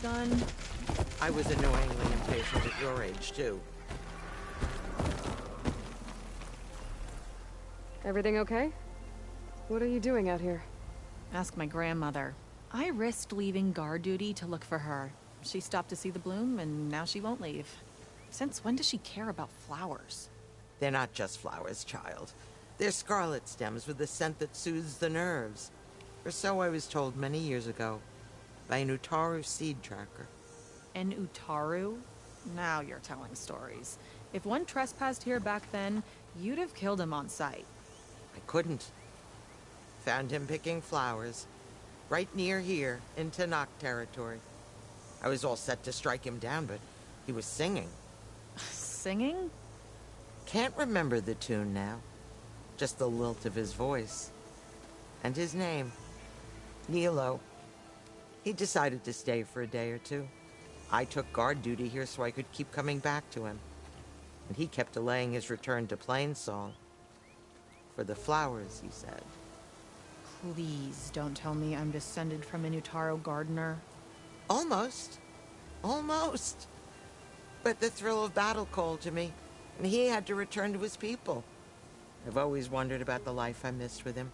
done. I was annoyingly impatient at your age, too. Everything okay? What are you doing out here? Ask my grandmother. I risked leaving guard duty to look for her. She stopped to see the bloom, and now she won't leave. Since when does she care about flowers? They're not just flowers, child. They're scarlet stems with a scent that soothes the nerves. Or so I was told many years ago, by an Utaru seed tracker. An Utaru? Now you're telling stories. If one trespassed here back then, you'd have killed him on sight. I couldn't. Found him picking flowers, right near here, in Tanakh territory. I was all set to strike him down, but he was singing. Singing? Can't remember the tune now. Just the lilt of his voice. And his name. Nilo. He decided to stay for a day or two. I took guard duty here so I could keep coming back to him. And he kept delaying his return to Plainsong. For the flowers, he said. Please don't tell me I'm descended from an Utaru gardener. Almost. Almost. But the thrill of battle called to me, and he had to return to his people. I've always wondered about the life I missed with him.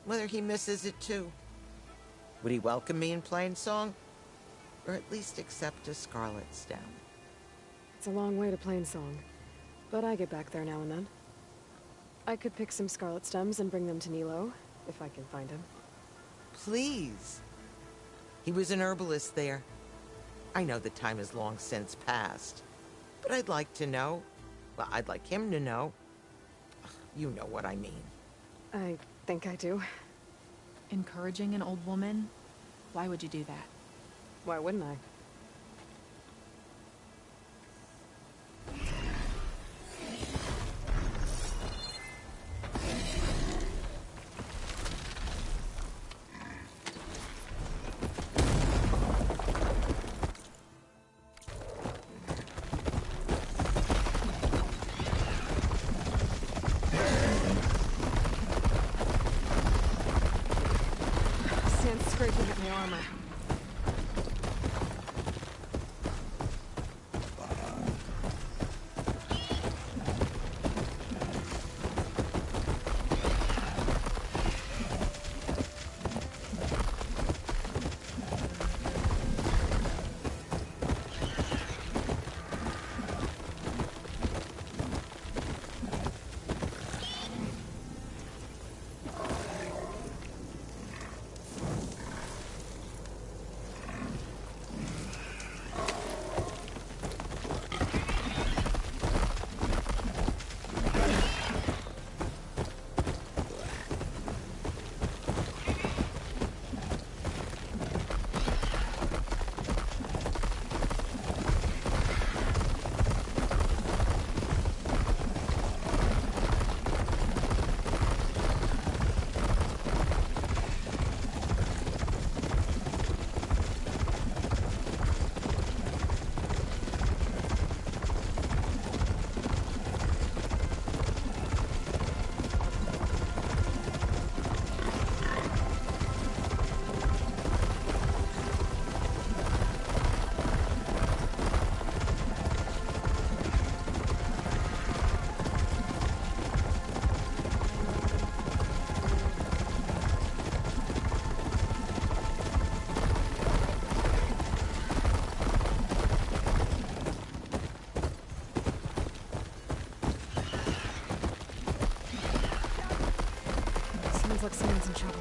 Whether he misses it too. Would he welcome me in Plainsong? Or at least accept a scarlet stem? It's a long way to Plainsong, but I get back there now and then. I could pick some scarlet stems and bring them to Nilo, if I can find him. Please. He was an herbalist there. I know the time has long since passed, but I'd like to know. Well, I'd like him to know. You know what I mean. I think I do. Encouraging an old woman? Why would you do that? Why wouldn't I? Sand's scraping at my armor. Sounds like someone's in trouble.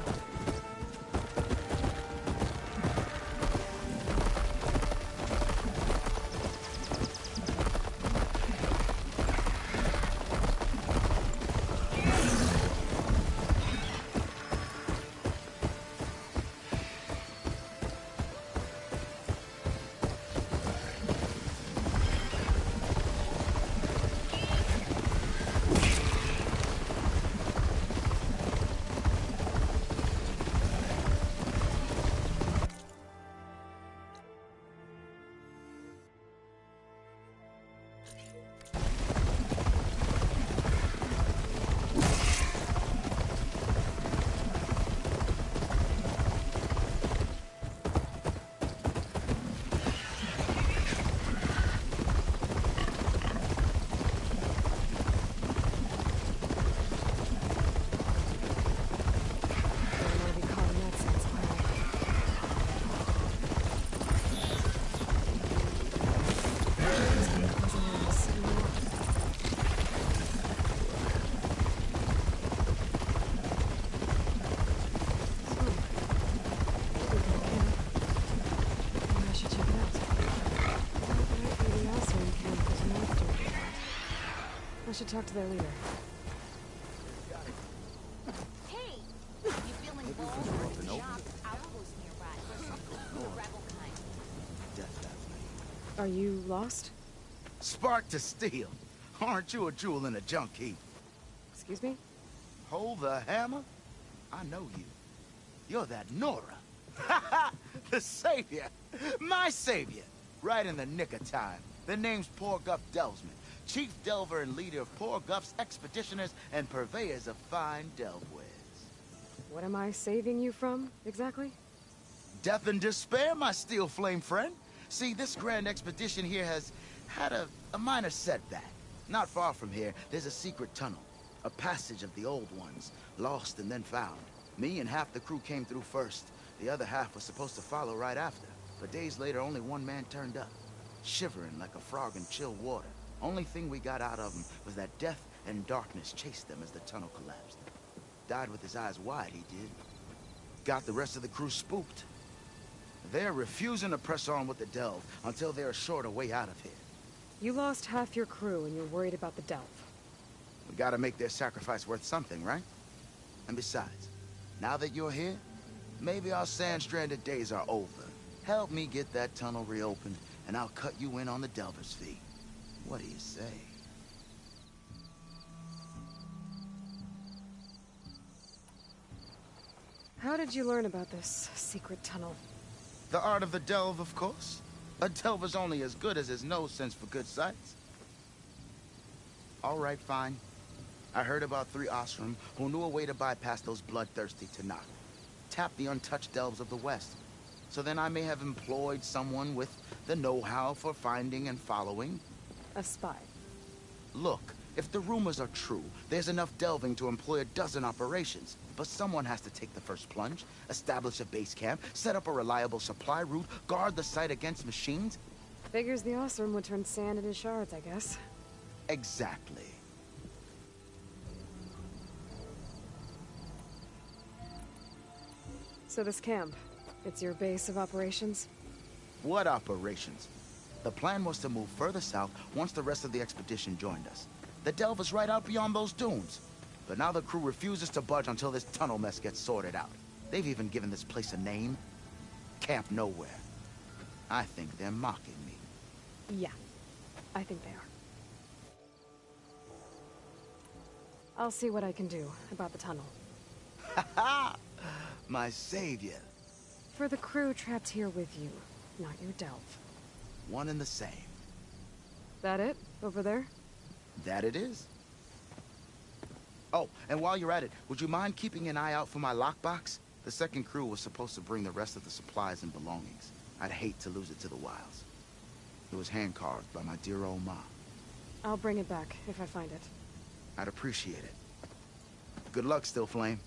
should talk to their leader. Hey! You feeling bold or shocked? Outpost nearby. The rebel kind. Are you lost? Spark to steel. Aren't you a jewel in a junk heap? Excuse me? Hold the hammer? I know you. You're that Nora. Ha ha! The savior! My savior! Right in the nick of time. The name's Poor Guff Delvesman, chief delver and leader of Poor Guff's expeditioners and purveyors of fine delvewares. What am I saving you from, exactly? Death and despair, my steel flame friend. See, this grand expedition here has had a minor setback. Not far from here, there's a secret tunnel. A passage of the old ones, lost and then found. Me and half the crew came through first. The other half was supposed to follow right after. But days later, only one man turned up, shivering like a frog in chill water. Only thing we got out of him was that death and darkness chased them as the tunnel collapsed. Died with his eyes wide, he did. Got the rest of the crew spooked. They're refusing to press on with the delve until they're assured a way out of here. You lost half your crew and you're worried about the delve. We gotta make their sacrifice worth something, right? And besides, now that you're here, maybe our sand-stranded days are over. Help me get that tunnel reopened, and I'll cut you in on the delver's fee. What do you say? How did you learn about this secret tunnel? The art of the delve, of course. A delver's only as good as his nose sense for good sights. All right, fine. I heard about 3 Osram who knew a way to bypass those bloodthirsty Tanakh. Tap the untouched delves of the West. So then I may have employed someone with the know-how for finding and following. A spy. Look, if the rumors are true, there's enough delving to employ a dozen operations. But someone has to take the first plunge, establish a base camp, set up a reliable supply route, guard the site against machines. Figures the Osram would turn sand into shards, I guess. Exactly. So this camp, it's your base of operations? What operations? The plan was to move further south once the rest of the expedition joined us. The delve is right out beyond those dunes. But now the crew refuses to budge until this tunnel mess gets sorted out. They've even given this place a name. Camp Nowhere. I think they're mocking me. Yeah, I think they are. I'll see what I can do about the tunnel. Ha ha! My savior. For the crew trapped here with you, not your delve. One and the same. That it? Over there? That it is. Oh, and while you're at it, would you mind keeping an eye out for my lockbox? The second crew was supposed to bring the rest of the supplies and belongings. I'd hate to lose it to the wilds. It was hand-carved by my dear old ma. I'll bring it back if I find it. I'd appreciate it. Good luck, Still Flame.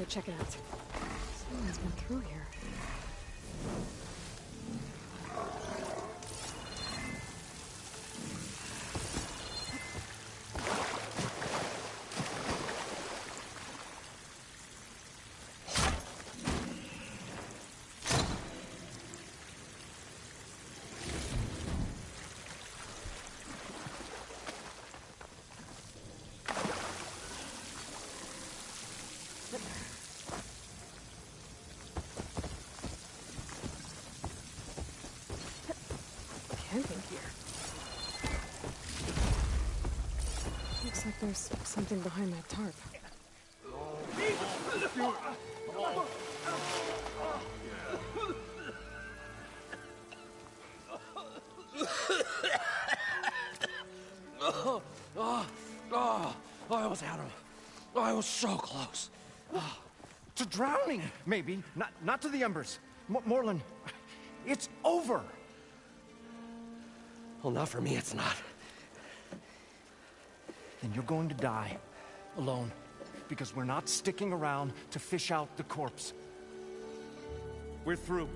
check it out. Someone's been through here. Camping gear. Looks like there's something behind that tarp. I was out of... I was so close. To drowning, maybe. Not to the embers. Moreland, it's over. Well, not for me, it's not. Then you're going to die. Alone. Because we're not sticking around to fish out the corpse. We're through.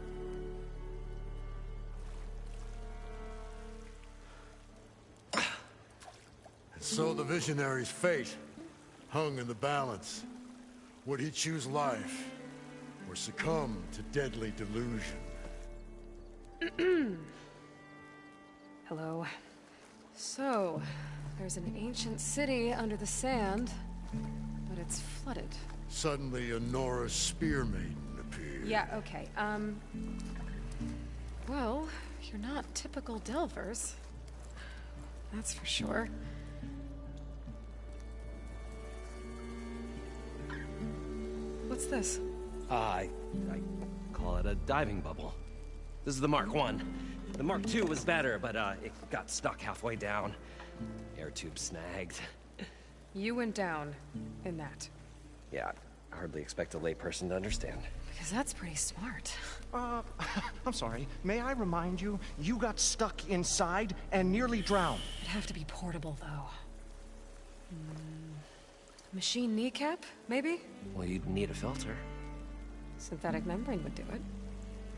So the visionary's fate hung in the balance. Would he choose life or succumb to deadly delusion? Hello. So, there's an ancient city under the sand, but it's flooded. Suddenly a Norse spear maiden appeared. Yeah, okay, well, you're not typical Delvers. That's for sure. What's this? I call it a diving bubble. This is the Mark 1. The Mark 2 was better, but it got stuck halfway down. Air tube snagged. You went down in that. Yeah, I hardly expect a layperson to understand. Because that's pretty smart. I'm sorry. May I remind you, you got stuck inside and nearly drowned. It'd have to be portable, though. Machine kneecap, maybe? Well, you'd need a filter. Synthetic membrane would do it.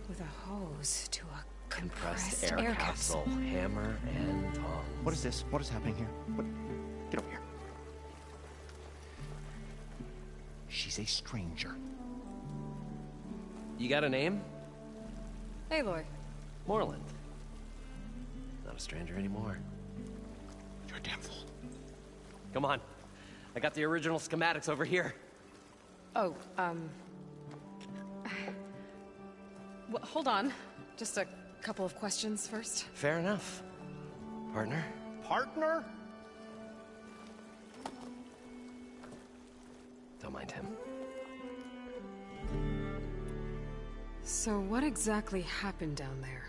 With a hose to a Compressed air capsule. Hammer and tongs. What is this? What is happening here? What? Get over here. She's a stranger. You got a name? Aloy. Moreland. Not a stranger anymore. You're a damn fool. Come on. I got the original schematics over here. Oh, well, hold on. Just a couple of questions first. Fair enough. Partner? Partner? Don't mind him. So what exactly happened down there?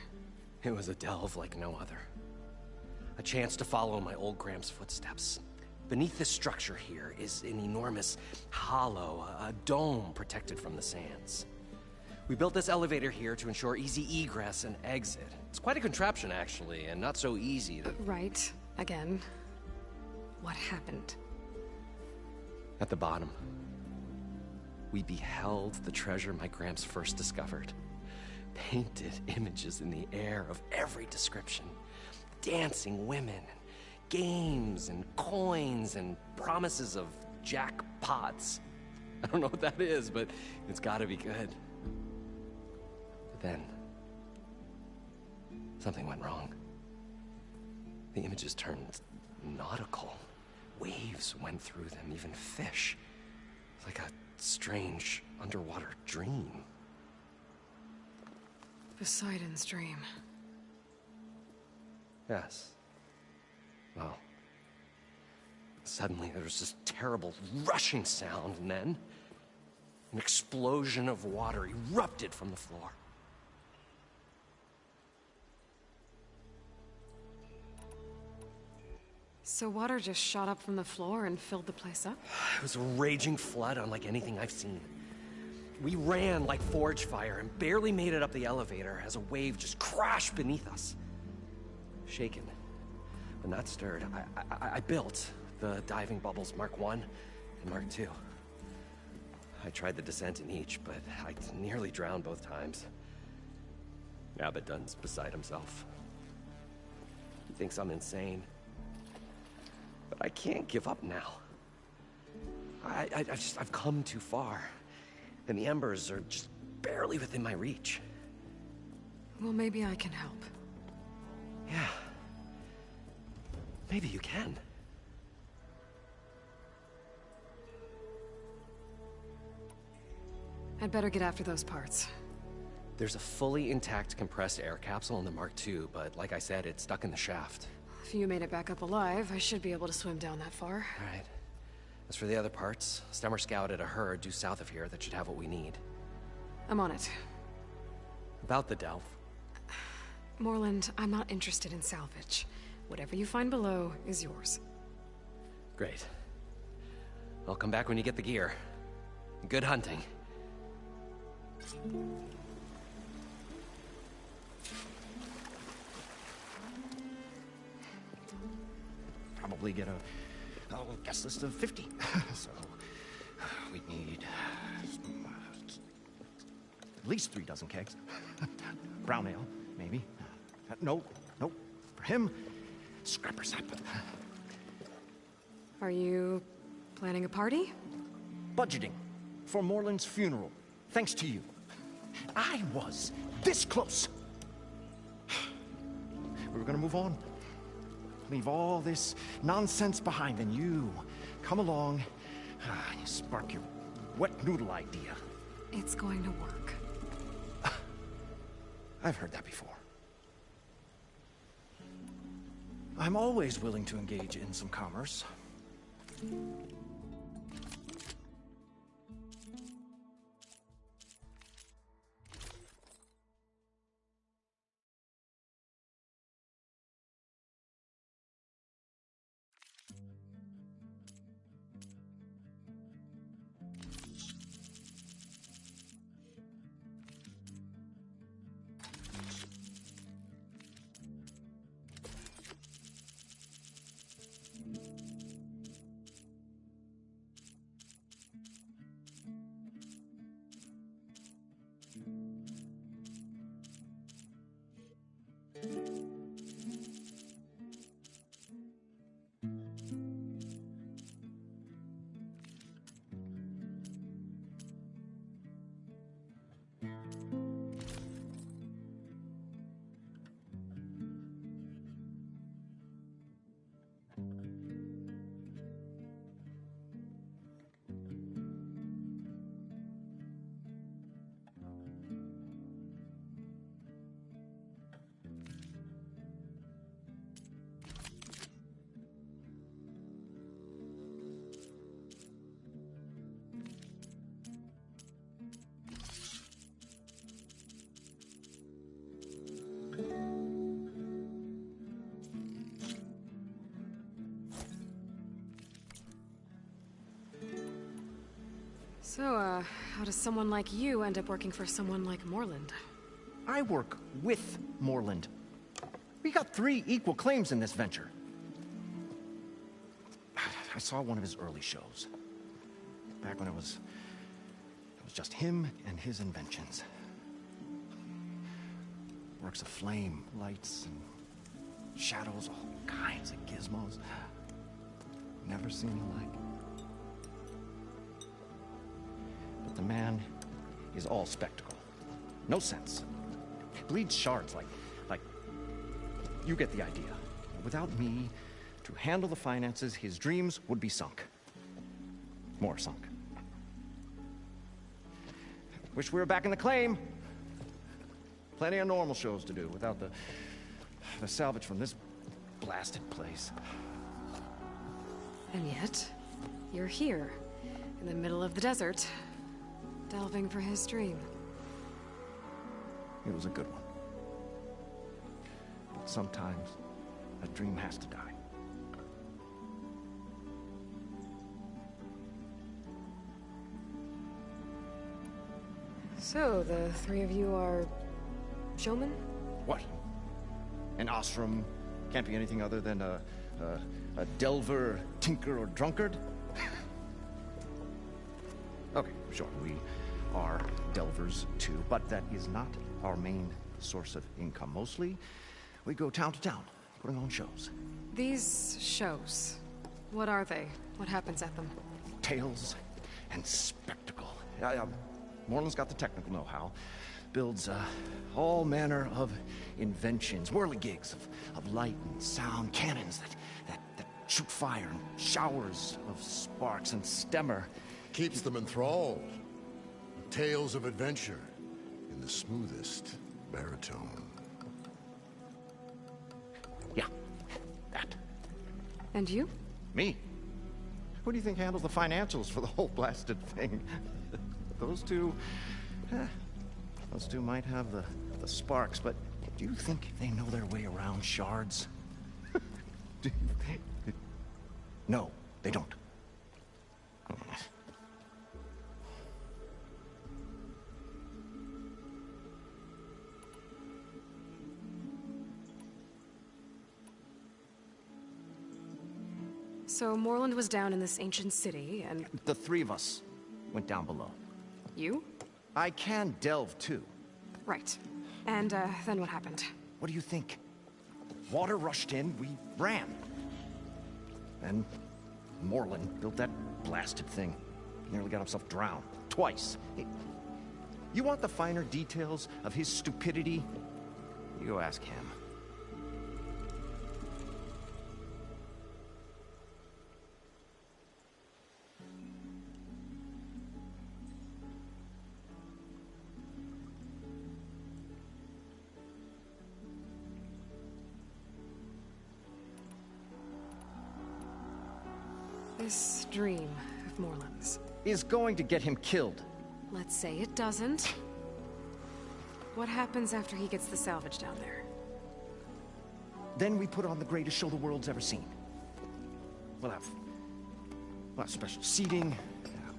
It was a delve like no other. A chance to follow my old Graham's footsteps. Beneath this structure here is an enormous hollow, a dome protected from the sands. We built this elevator here to ensure easy egress and exit. It's quite a contraption, actually, and not so easy to... Right. Again. What happened? At the bottom, we beheld the treasure my Gramps first discovered. Painted images in the air of every description. Dancing women, games and coins and promises of jackpots. I don't know what that is, but it's gotta be good. But then, something went wrong. The images turned nautical. Waves went through them, even fish. It's like a strange underwater dream. Poseidon's dream. Yes. Well, suddenly there was this terrible rushing sound, and then an explosion of water erupted from the floor. So water just shot up from the floor and filled the place up? It was a raging flood unlike anything I've seen. We ran like forge fire and barely made it up the elevator as a wave just crashed beneath us. Shaken, but not stirred, I built the diving bubbles Mark 1 and Mark 2. I tried the descent in each, but I nearly drowned both times. Abaddon's beside himself. He thinks I'm insane. But I can't give up now. I've come too far. And the embers are just barely within my reach. Well, maybe I can help. Yeah. Maybe you can. I'd better get after those parts. There's a fully intact compressed air capsule in the Mark II, but like I said, it's stuck in the shaft. If you made it back up alive, I should be able to swim down that far. All right. As for the other parts, Stemmer scouted a herd due south of here that should have what we need. I'm on it. About the Delph. Moreland, I'm not interested in salvage. Whatever you find below is yours. Great. I'll come back when you get the gear. Good hunting. Probably get a guest list of 50. So we need at least 3 dozen kegs. Brown ale, maybe. No. For him, scrapper sap. Are you planning a party? Budgeting for Moreland's funeral. Thanks to you. I was this close. We were gonna move on. Leave all this nonsense behind, and you come along, you spark your wet noodle idea. It's going to work. I've heard that before. I'm always willing to engage in some commerce. So, how does someone like you end up working for someone like Moreland? I work with Moreland. We got 3 equal claims in this venture. I saw one of his early shows. Back when it was just him and his inventions. Works of flame, lights, and shadows, all kinds of gizmos. Never seen the like. But the man is all spectacle. No sense. Bleeds shards like you get the idea. Without me to handle the finances, his dreams would be sunk. More sunk. Wish we were back in the claim. Plenty of normal shows to do without the salvage from this blasted place. And yet, you're here, in the middle of the desert, delving for his dream. It was a good one. But sometimes, a dream has to die. So, the 3 of you are showmen? What? An Ostrom can't be anything other than a delver, tinker, or drunkard? Okay, sure, we are delvers too, but that is not our main source of income. Mostly, we go town to town, putting on shows. These shows, what are they? What happens at them? Tales and spectacle. Moreland's got the technical know-how. Builds all manner of inventions, whirligigs of light and sound, cannons that shoot fire, and showers of sparks, and Stemmer keeps them enthralled. Tales of adventure in the smoothest baritone. Yeah, that. And you? Me? Who do you think handles the financials for the whole blasted thing? Those two might have the sparks, but do you think they know their way around shards? No, they don't. So Moreland was down in this ancient city, and... The three of us went down below. You? I can delve, too. Right. And, then what happened? What do you think? Water rushed in, we ran. And Moreland built that blasted thing. Nearly got himself drowned. Twice. You want the finer details of his stupidity? You go ask him. This dream of Moreland's is going to get him killed. Let's say it doesn't. What happens after he gets the salvage down there? Then we put on the greatest show the world's ever seen. We'll have special seating,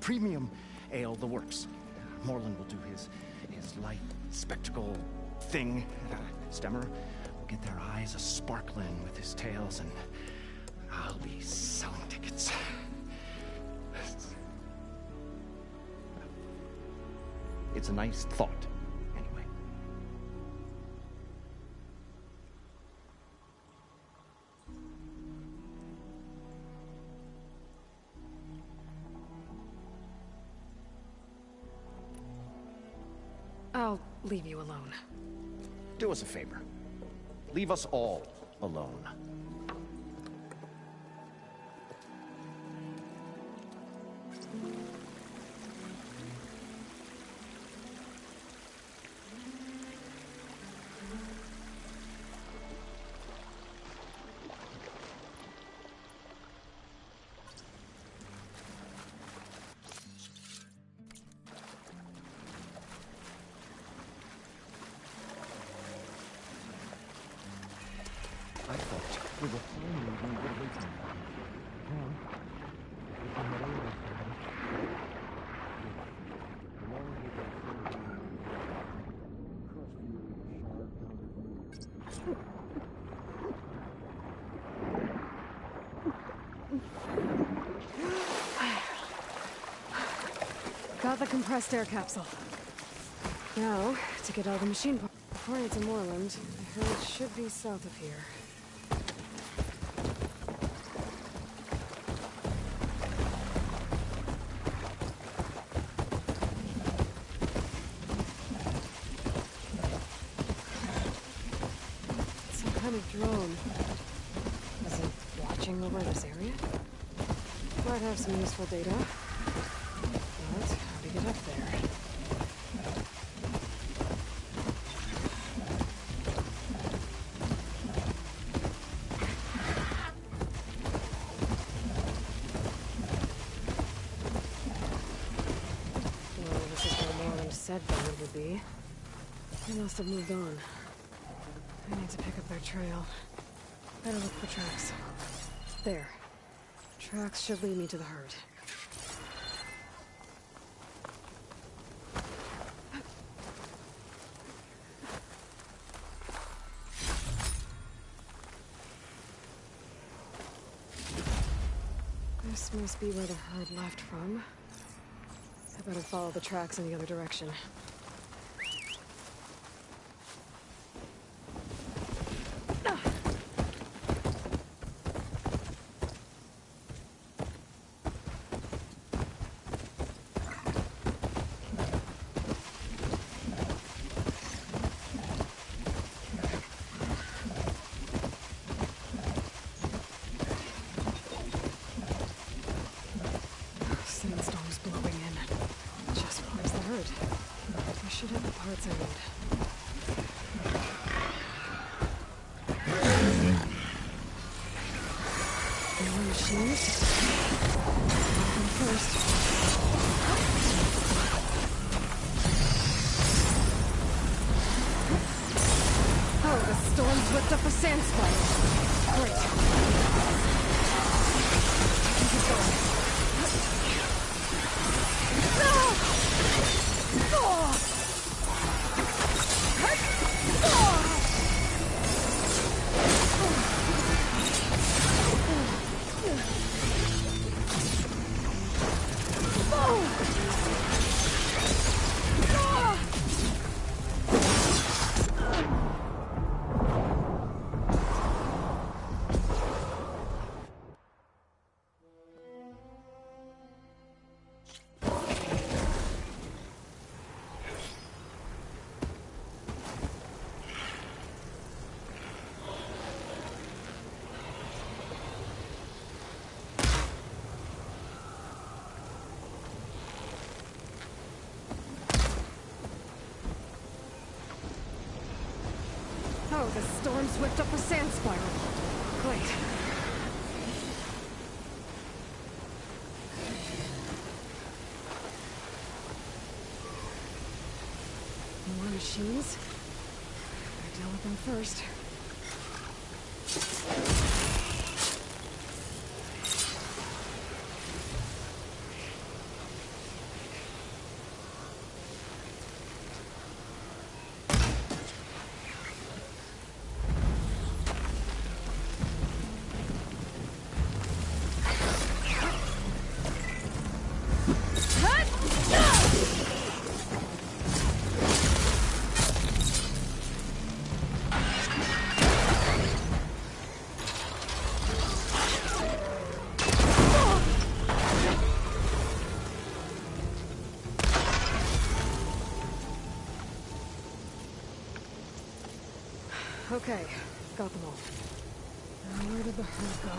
premium ale, the works. Moreland will do his light spectacle thing. Stemmer will get their eyes a-sparkling with his tales, and I'll be selling tickets. It's a nice thought, anyway. I'll leave you alone. Do us a favor. Leave us all alone. Got the compressed air capsule. Now, to get all the machine parts. According to Moreland, I heard it should be south of here. Some kind of drone. Is it watching over this area? Might have some useful data. But how to get up there? Said Bernard would be. They must have moved on. I need to pick up their trail. Better look for tracks. There. Tracks should lead me to the herd. This must be where the herd left from. At Better follow the tracks in the other direction. Sandstorm's blowing in. Just where's the herd? I should have the parts I need. More machines? Open first. Oh, the storm's whipped up a sand spiral. Great. Keep going. Oh, the storm's whipped up a sand spiral. Great. More machines? Better deal with them first. Okay, got them all. Now where did the herd go?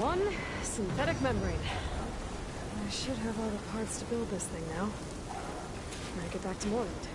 one synthetic membrane. I should have all the parts to build this thing now. When I get back to Morland.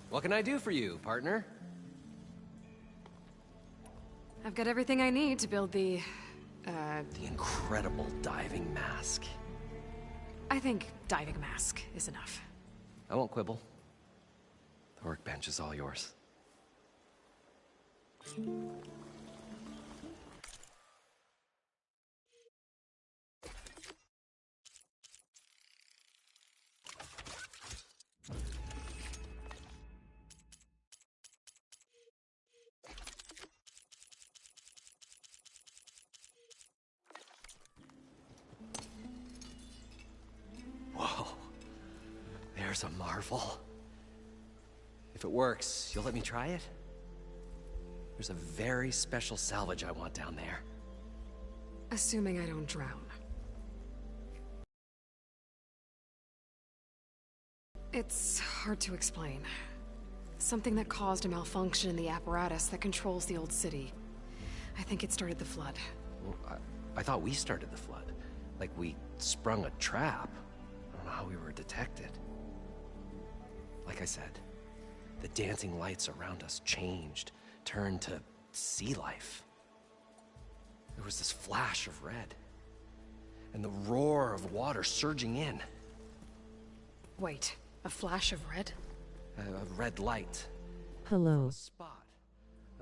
What can I do for you, partner? I've got everything I need to build the incredible diving mask. I think diving mask is enough. I won't quibble. The workbench is all yours. Whoa. There's a marvel. If it works, you'll let me try it? There's a very special salvage I want down there. Assuming I don't drown. It's hard to explain. Something that caused a malfunction in the apparatus that controls the old city. I think it started the flood. Well, I thought we started the flood. Like we sprung a trap. I don't know how we were detected. Like I said, the dancing lights around us changed, turned to sea life. There was this flash of red, and the roar of water surging in. Wait, a flash of red? A red light. Hello. A spot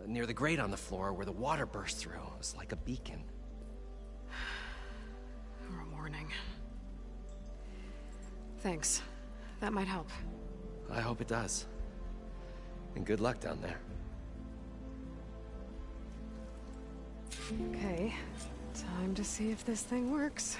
near the grate on the floor where the water burst through. It was like a beacon. Or a warning. Thanks. That might help. I hope it does. And good luck down there. Okay. Time to see if this thing works.